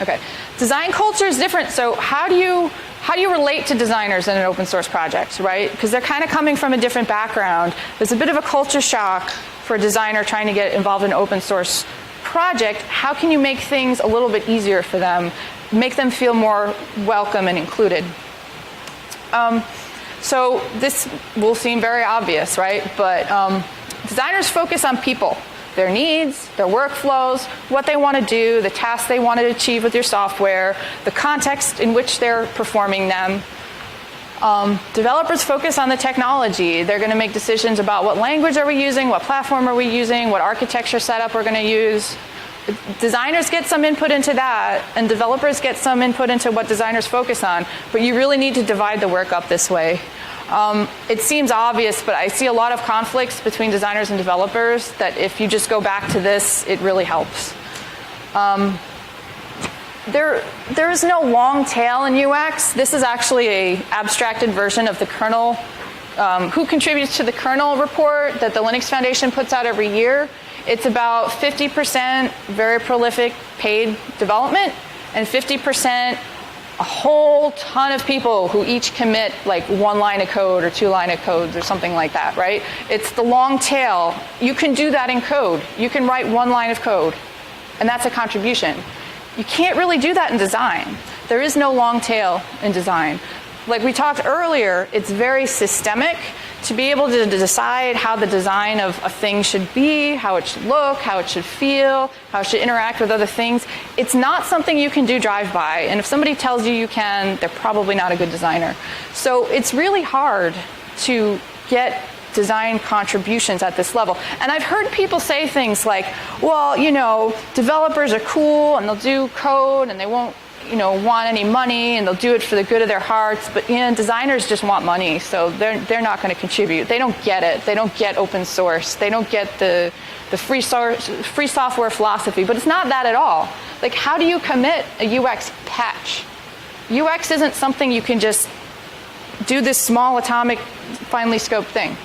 Okay, design culture is different. So how do you relate to designers in an open source project, right? Because they're kind of coming from a different background. There's a bit of a culture shock for a designer trying to get involved in an open source project. How can you make things a little bit easier for them, make them feel more welcome and included? So this will seem very obvious, right? But designers focus on people, their needs, their workflows, what they want to do, the tasks they want to achieve with your software, the context in which they're performing them. Developers focus on the technology. They're going to make decisions about what language are we using, what platform are we using, what architecture setup we're going to use. Designers get some input into that, and developers get some input into what designers focus on, but you really need to divide the work up this way. It seems obvious, but I see a lot of conflicts between designers and developers that if you just go back to this, it really helps. There is no long tail in UX. This is actually an abstracted version of the kernel, who contributes to the kernel report that the Linux Foundation puts out every year. It's about 50% very prolific paid development and 50% a whole ton of people who each commit like 1 line of code or 2 line of codes or something like that, right? It's the long tail. You can do that in code. You can write 1 line of code, and that's a contribution. You can't really do that in design. There is no long tail in design. Like we talked earlier, it's very systemic. To be able to decide how the design of a thing should be, how it should look, how it should feel, how it should interact with other things, it's not something you can do drive-by. And if somebody tells you you can, they're probably not a good designer. So it's really hard to get design contributions at this level. And I've heard people say things like, well, you know, developers are cool and they'll do code and they won't, you know, want any money and they'll do it for the good of their hearts, but you know, designers just want money, so they're not going to contribute. They don't get it. They don't get open source. They don't get the free software philosophy, but it's not that at all. Like, how do you commit a UX patch? UX isn't something you can just do this small atomic finely scoped thing.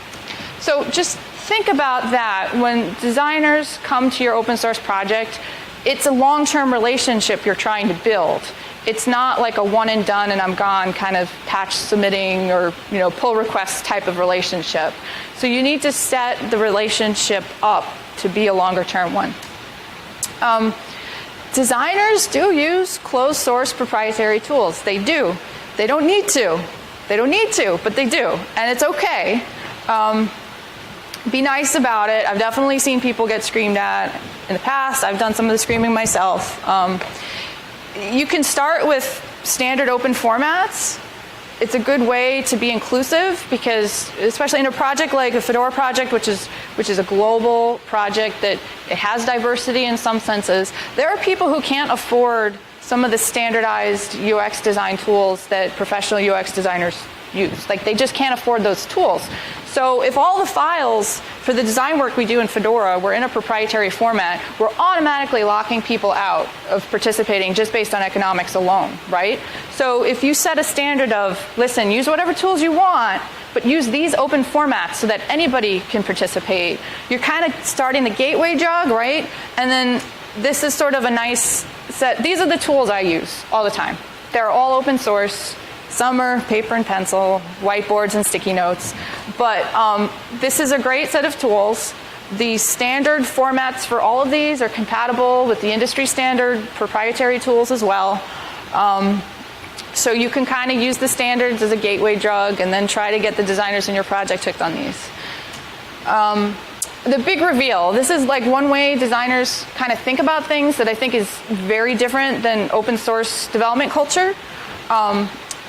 So just think about that when designers come to your open source project. It's a long-term relationship you're trying to build. It's not like a one and done and I'm gone kind of patch submitting or, you know, pull requests type of relationship. So you need to set the relationship up to be a longer-term one. Designers do use closed source proprietary tools. They do. They don't need to. They don't need to, but they do. And it's okay. Be nice about it. I've definitely seen people get screamed at in the past. I've done some of the screaming myself. You can start with standard open formats. It's a good way to be inclusive because, especially in a project like the Fedora project, which is a global project that it has diversity in some senses, there are people who can't afford some of the standardized UX design tools that professional UX designers use. Like, they just can't afford those tools. So if all the files for the design work we do in Fedora were in a proprietary format, we're automatically locking people out of participating just based on economics alone, right? So if you set a standard of, listen, use whatever tools you want, but use these open formats so that anybody can participate, you're kind of starting the gateway drug, right? And then this is sort of a nice set. These are the tools I use all the time. They're all open source. Some are paper and pencil, whiteboards and sticky notes. But this is a great set of tools. The standard formats for all of these are compatible with the industry standard proprietary tools as well. So you can kind of use the standards as a gateway drug and then try to get the designers in your project hooked on these. The big reveal. This is like one way designers kind of think about things that I think is very different than open source development culture.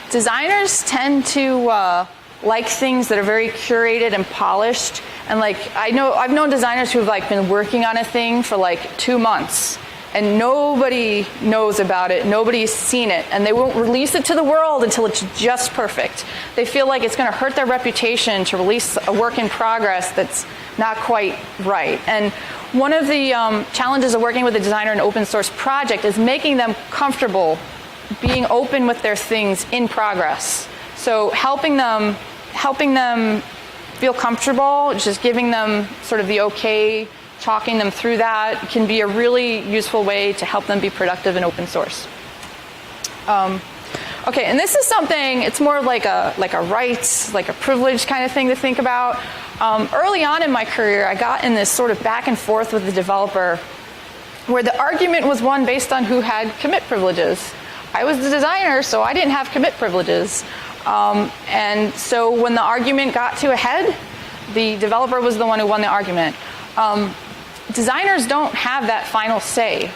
Designers tend to like things that are very curated and polished. And like, I've known designers who've like been working on a thing for like 2 months and nobody knows about it, nobody's seen it, and they won't release it to the world until it's just perfect. They feel like it's going to hurt their reputation to release a work in progress that's not quite right. And one of the challenges of working with a designer in an open source project is making them comfortable being open with their things in progress. So helping them feel comfortable, just giving them sort of the okay, talking them through that can be a really useful way to help them be productive in open source. Okay, and this is something, it's more like a rights, like a privilege kind of thing to think about. Early on in my career, I got in this sort of back and forth with the developer where the argument was won based on who had commit privileges. I was the designer, so I didn't have commit privileges. And so when the argument got to a head, the developer was the one who won the argument. Designers don't have that final say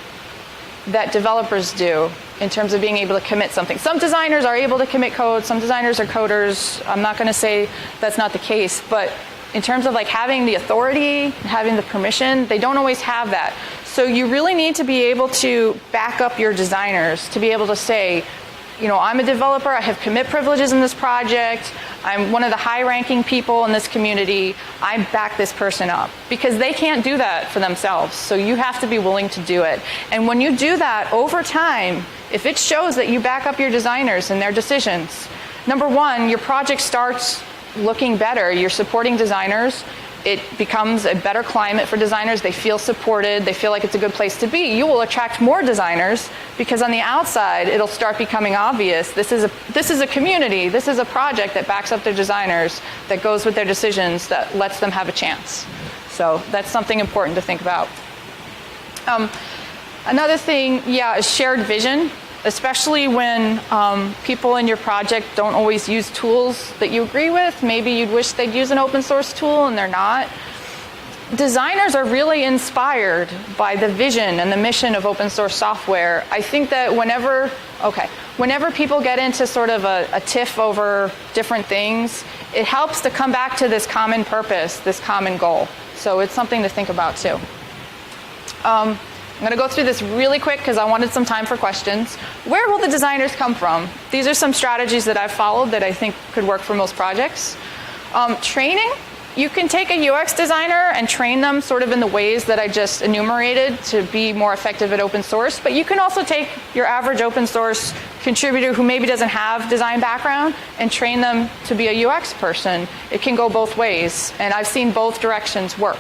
that developers do in terms of being able to commit something. Some designers are able to commit code, some designers are coders. I'm not going to say that's not the case, but in terms of like having the authority, having the permission, they don't always have that. So you really need to be able to back up your designers to be able to say, you know, I'm a developer, I have commit privileges in this project, I'm one of the high-ranking people in this community, I back this person up. Because they can't do that for themselves, so you have to be willing to do it. And when you do that, over time, if it shows that you back up your designers and their decisions, number one, your project starts looking better. You're supporting designers, it becomes a better climate for designers. They feel supported. They feel like it's a good place to be. You will attract more designers because on the outside, it'll start becoming obvious. This is a community. This is a project that backs up their designers, that goes with their decisions, that lets them have a chance. So that's something important to think about. Another thing, is shared vision, especially when people in your project don't always use tools that you agree with. Maybe you'd wish they'd use an open source tool and they're not. Designers are really inspired by the vision and the mission of open source software. I think that whenever people get into sort of a tiff over different things, it helps to come back to this common purpose, this common goal. So it's something to think about too. I'm going to go through this really quick because I wanted some time for questions. Where will the designers come from? These are some strategies that I've followed that I think could work for most projects. Training. You can take a UX designer and train them sort of in the ways that I just enumerated to be more effective at open source, but you can also take your average open source contributor who maybe doesn't have design background and train them to be a UX person. It can go both ways, and I've seen both directions work.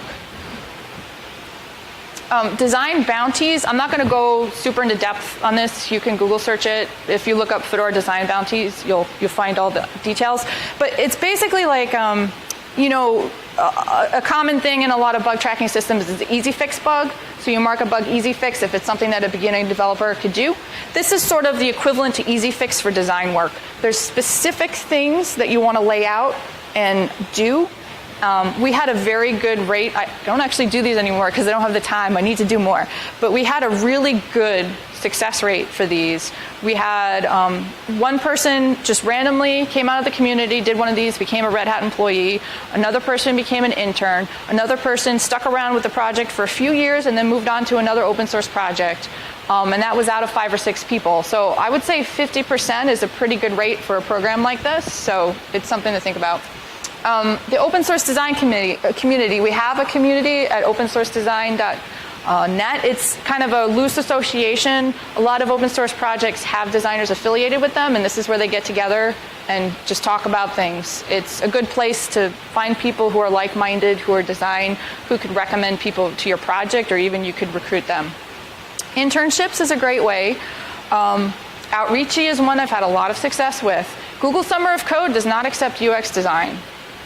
Design bounties, I'm not going to go super into depth on this. You can Google search it. If you look up Fedora design bounties, you'll find all the details. But it's basically like, a common thing in a lot of bug tracking systems is the easy fix bug. So you mark a bug easy fix if it's something that a beginning developer could do. This is sort of the equivalent to easy fix for design work. There's specific things that you want to lay out and do. We had a very good rate. I don't actually do these anymore because I don't have the time. I need to do more. But we had a really good success rate for these. We had one person just randomly came out of the community, did one of these, became a Red Hat employee. Another person became an intern. Another person stuck around with the project for a few years and then moved on to another open source project. And that was out of 5 or 6 people. So I would say 50% is a pretty good rate for a program like this. So it's something to think about. The open source design community, we have a community at opensourcedesign.net. It's kind of a loose association. A lot of open source projects have designers affiliated with them, and this is where they get together and just talk about things. It's a good place to find people who are like-minded, who are design, who could recommend people to your project, or even you could recruit them. Internships is a great way. Outreachy is one I've had a lot of success with. Google Summer of Code does not accept UX design.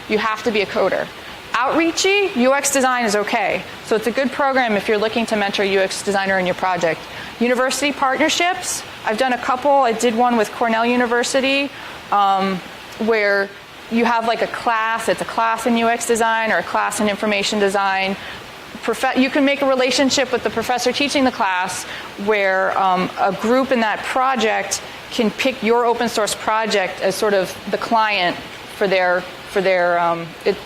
You have to be a coder. Outreachy, UX design is okay. So it's a good program if you're looking to mentor a UX designer in your project. University partnerships, I've done a couple. I did one with Cornell University where you have like a class. It's a class in UX design or a class in information design. You can make a relationship with the professor teaching the class where a group in that project can pick your open source project as sort of the client for they're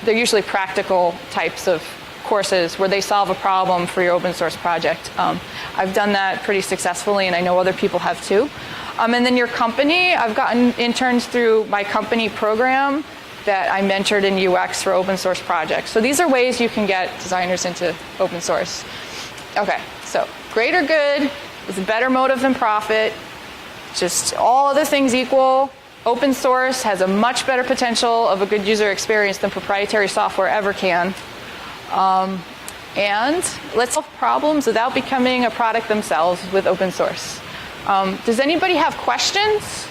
usually practical types of courses where they solve a problem for your open source project. I've done that pretty successfully, and I know other people have too. And then your company, I've gotten interns through my company program that I mentored in UX for open source projects. So these are ways you can get designers into open source. Okay, so greater good is a better motive than profit. Just all other things equal. Open source has a much better potential of a good user experience than proprietary software ever can. And let's solve problems without becoming a product themselves with open source. Does anybody have questions?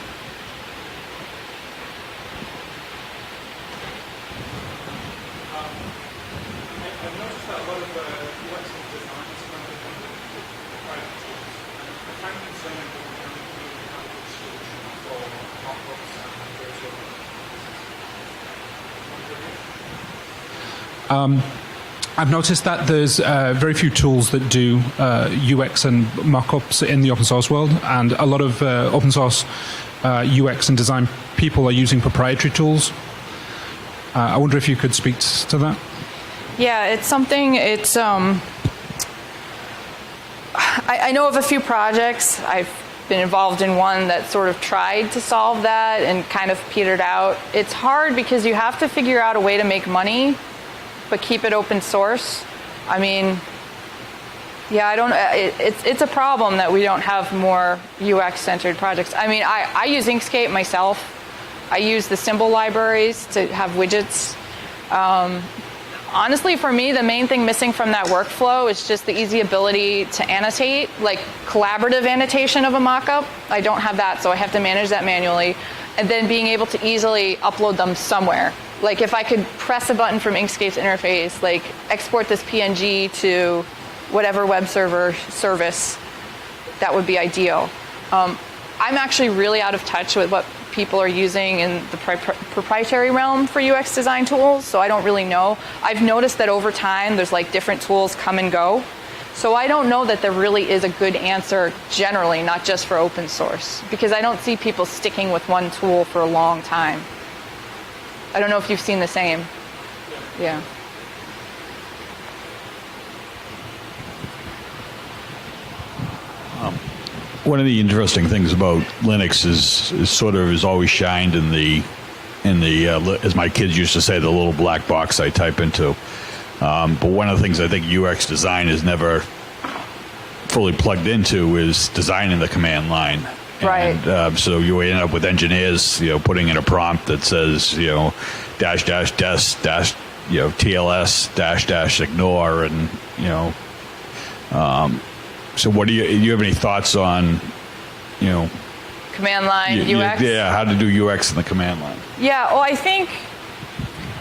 I've noticed that a lot of UX design is kind of private tools. I'm kind of concerned that we're going to be a good solution for pop-ups and virtual. I've noticed that there's very few tools that do UX and mockups in the open source world, and a lot of open source UX and design people are using proprietary tools. I wonder if you could speak to that. Yeah, it's something, I know of a few projects. I've been involved in one that sort of tried to solve that and kind of petered out. It's hard because you have to figure out a way to make money but keep it open source. I mean, yeah, it's a problem that we don't have more UX-centered projects. I mean, I use Inkscape myself. I use the symbol libraries to have widgets. Honestly, for me, the main thing missing from that workflow is just the easy ability to annotate, like collaborative annotation of a mockup. I don't have that, so I have to manage that manually. And then being able to easily upload them somewhere. Like if I could press a button from Inkscape's interface, like export this PNG to whatever web server service, that would be ideal. I'm actually really out of touch with what people are using in the proprietary realm for UX design tools, so I don't really know. I've noticed that over time there's like different tools come and go, so I don't know that there really is a good answer generally, not just for open source, because I don't see people sticking with one tool for a long time. I don't know if you've seen the same. Yeah. One of the interesting things about Linux is always shined in the as my kids used to say, the little black box I type into. But one of the things I think UX design is never fully plugged into is designing the command line. Right. And so you end up with engineers, putting in a prompt that says, dash dash des dash, TLS dash dash ignore, and so what do you have any thoughts on, Command line, UX? Yeah, how to do UX in the command line? Yeah,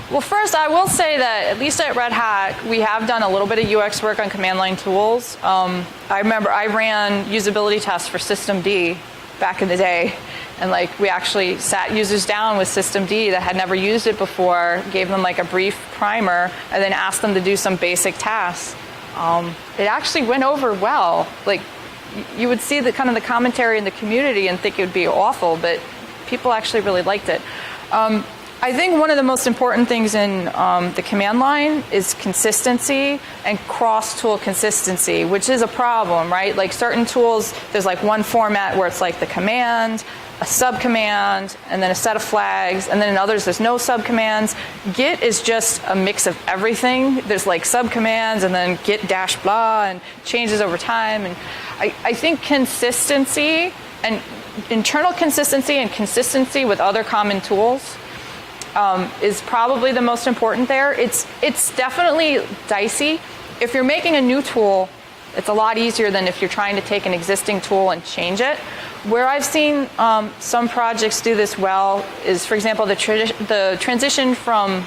well, first I will say that at least at Red Hat, we have done a little bit of UX work on command line tools. I remember I ran usability tests for systemd back in the day, and we actually sat users down with systemd that had never used it before, gave them a brief primer, and then asked them to do some basic tasks. It actually went over well. You would see the kind of the commentary in the community and think it would be awful, but people actually really liked it. I think one of the most important things in the command line is consistency and cross-tool consistency, which is a problem, right? Certain tools, there's one format where it's the command, a subcommand, and then a set of flags, and then in others there's no subcommands. Git is just a mix of everything. There's subcommands and then git dash blah and changes over time. And I think consistency and internal consistency and consistency with other common tools is probably the most important there. It's definitely dicey. If you're making a new tool, it's a lot easier than if you're trying to take an existing tool and change it. Where I've seen some projects do this well is, for example, the transition from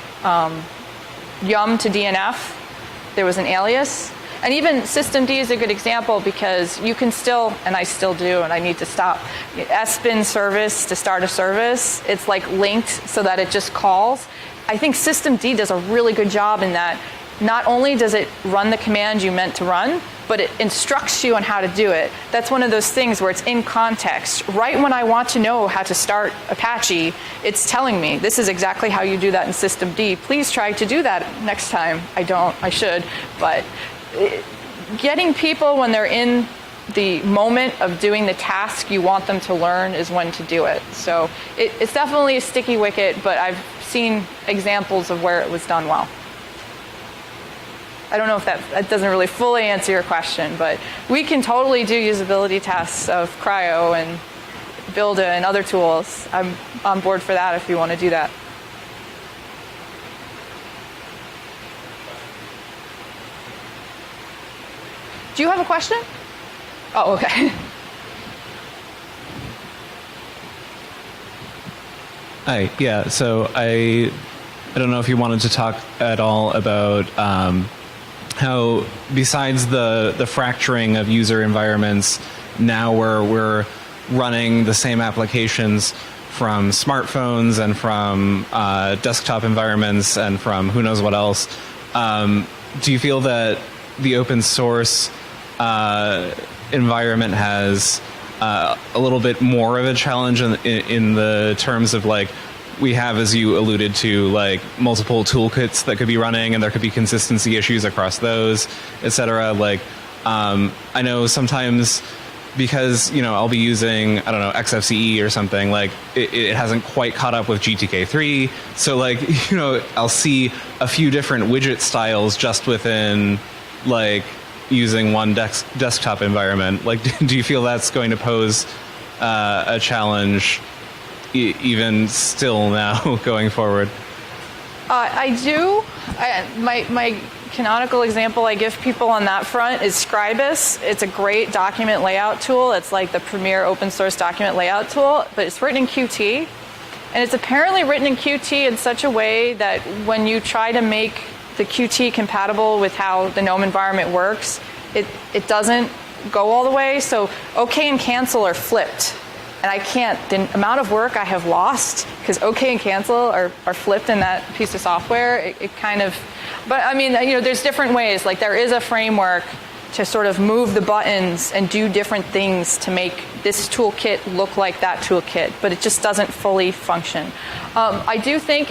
Yum to DNF. There was an alias. And even systemd is a good example because you can still, and I still do, and I need to stop, sbin service to start a service. It's linked so that it just calls. I think systemd does a really good job in that not only does it run the command you meant to run, but it instructs you on how to do it. That's one of those things where it's in context. Right when I want to know how to start Apache, it's telling me, this is exactly how you do that in systemd. Please try to do that next time. I should, but getting people when they're in the moment of doing the task you want them to learn is when to do it. So it's definitely a sticky wicket, but I've seen examples of where it was done well. I don't know if that doesn't really fully answer your question, but we can totally do usability tests of Cryo and Builda and other tools. I'm on board for that if you want to do that. Do you have a question? Oh, okay. Hi, yeah, so I don't know if you wanted to talk at all about how, besides the fracturing of user environments, now we're running the same applications from smartphones and from desktop environments and from who knows what else. Do you feel that the open source environment has a little bit more of a challenge in the terms of we have, as you alluded to, multiple toolkits that could be running, and there could be consistency issues across those, etc. I know sometimes because I'll be using XFCE or something, it hasn't quite caught up with GTK3, so I'll see a few different widget styles just within using one desktop environment. Do you feel that's going to pose a challenge even still now going forward? I do. My canonical example I give people on that front is Scribus. It's a great document layout tool. It's like the premier open source document layout tool, but it's written in Qt. And it's apparently written in Qt in such a way that when you try to make the Qt compatible with how the GNOME environment works, it doesn't go all the way. So OK and cancel are flipped. And I can't, the amount of work I have lost, because OK and cancel are flipped in that piece of software, it kind of, but I mean, there's different ways. Like there is a framework to sort of move the buttons and do different things to make this toolkit look like that toolkit, but it just doesn't fully function. I do think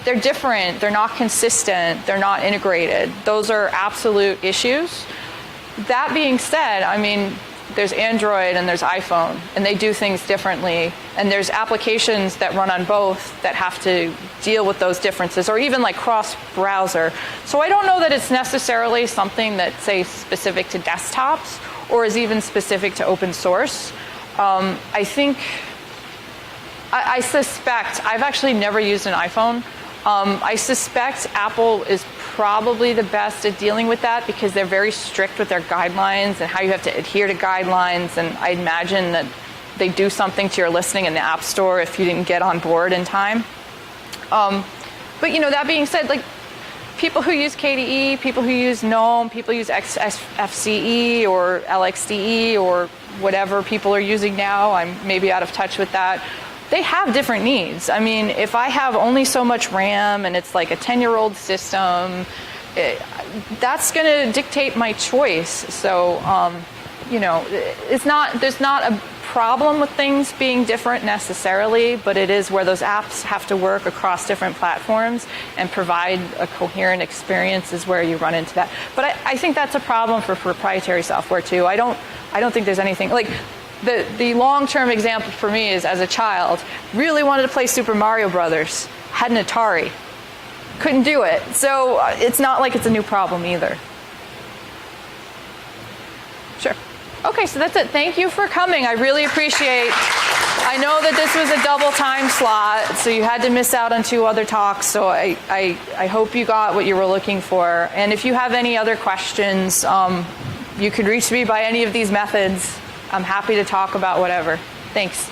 they're different, they're not consistent, they're not integrated. Those are absolute issues. That being said, I mean, there's Android and there's iPhone, and they do things differently. And there's applications that run on both that have to deal with those differences, or even like cross-browser. So I don't know that it's necessarily something that's, say, specific to desktops or is even specific to open source. I suspect, I've actually never used an iPhone. I suspect Apple is probably the best at dealing with that because they're very strict with their guidelines and how you have to adhere to guidelines. And I imagine that they do something to your listening in the App Store if you didn't get on board in time. But that being said, like people who use KDE, people who use GNOME, people who use XFCE or LXDE or whatever people are using now, I'm maybe out of touch with that. They have different needs. I mean, if I have only so much RAM and it's like a 10-year-old system, that's going to dictate my choice. So, there's not a problem with things being different necessarily, but it is where those apps have to work across different platforms and provide a coherent experience is where you run into that. But I think that's a problem for proprietary software too. I don't think there's anything like. The long-term example for me is as a child, really wanted to play Super Mario Brothers, had an Atari, couldn't do it. So it's not like it's a new problem either. Sure. Okay, so that's it. Thank you for coming. I really appreciate. I know that this was a double time slot, so you had to miss out on 2 other talks. So I hope you got what you were looking for. And if you have any other questions, you can reach me by any of these methods. I'm happy to talk about whatever. Thanks.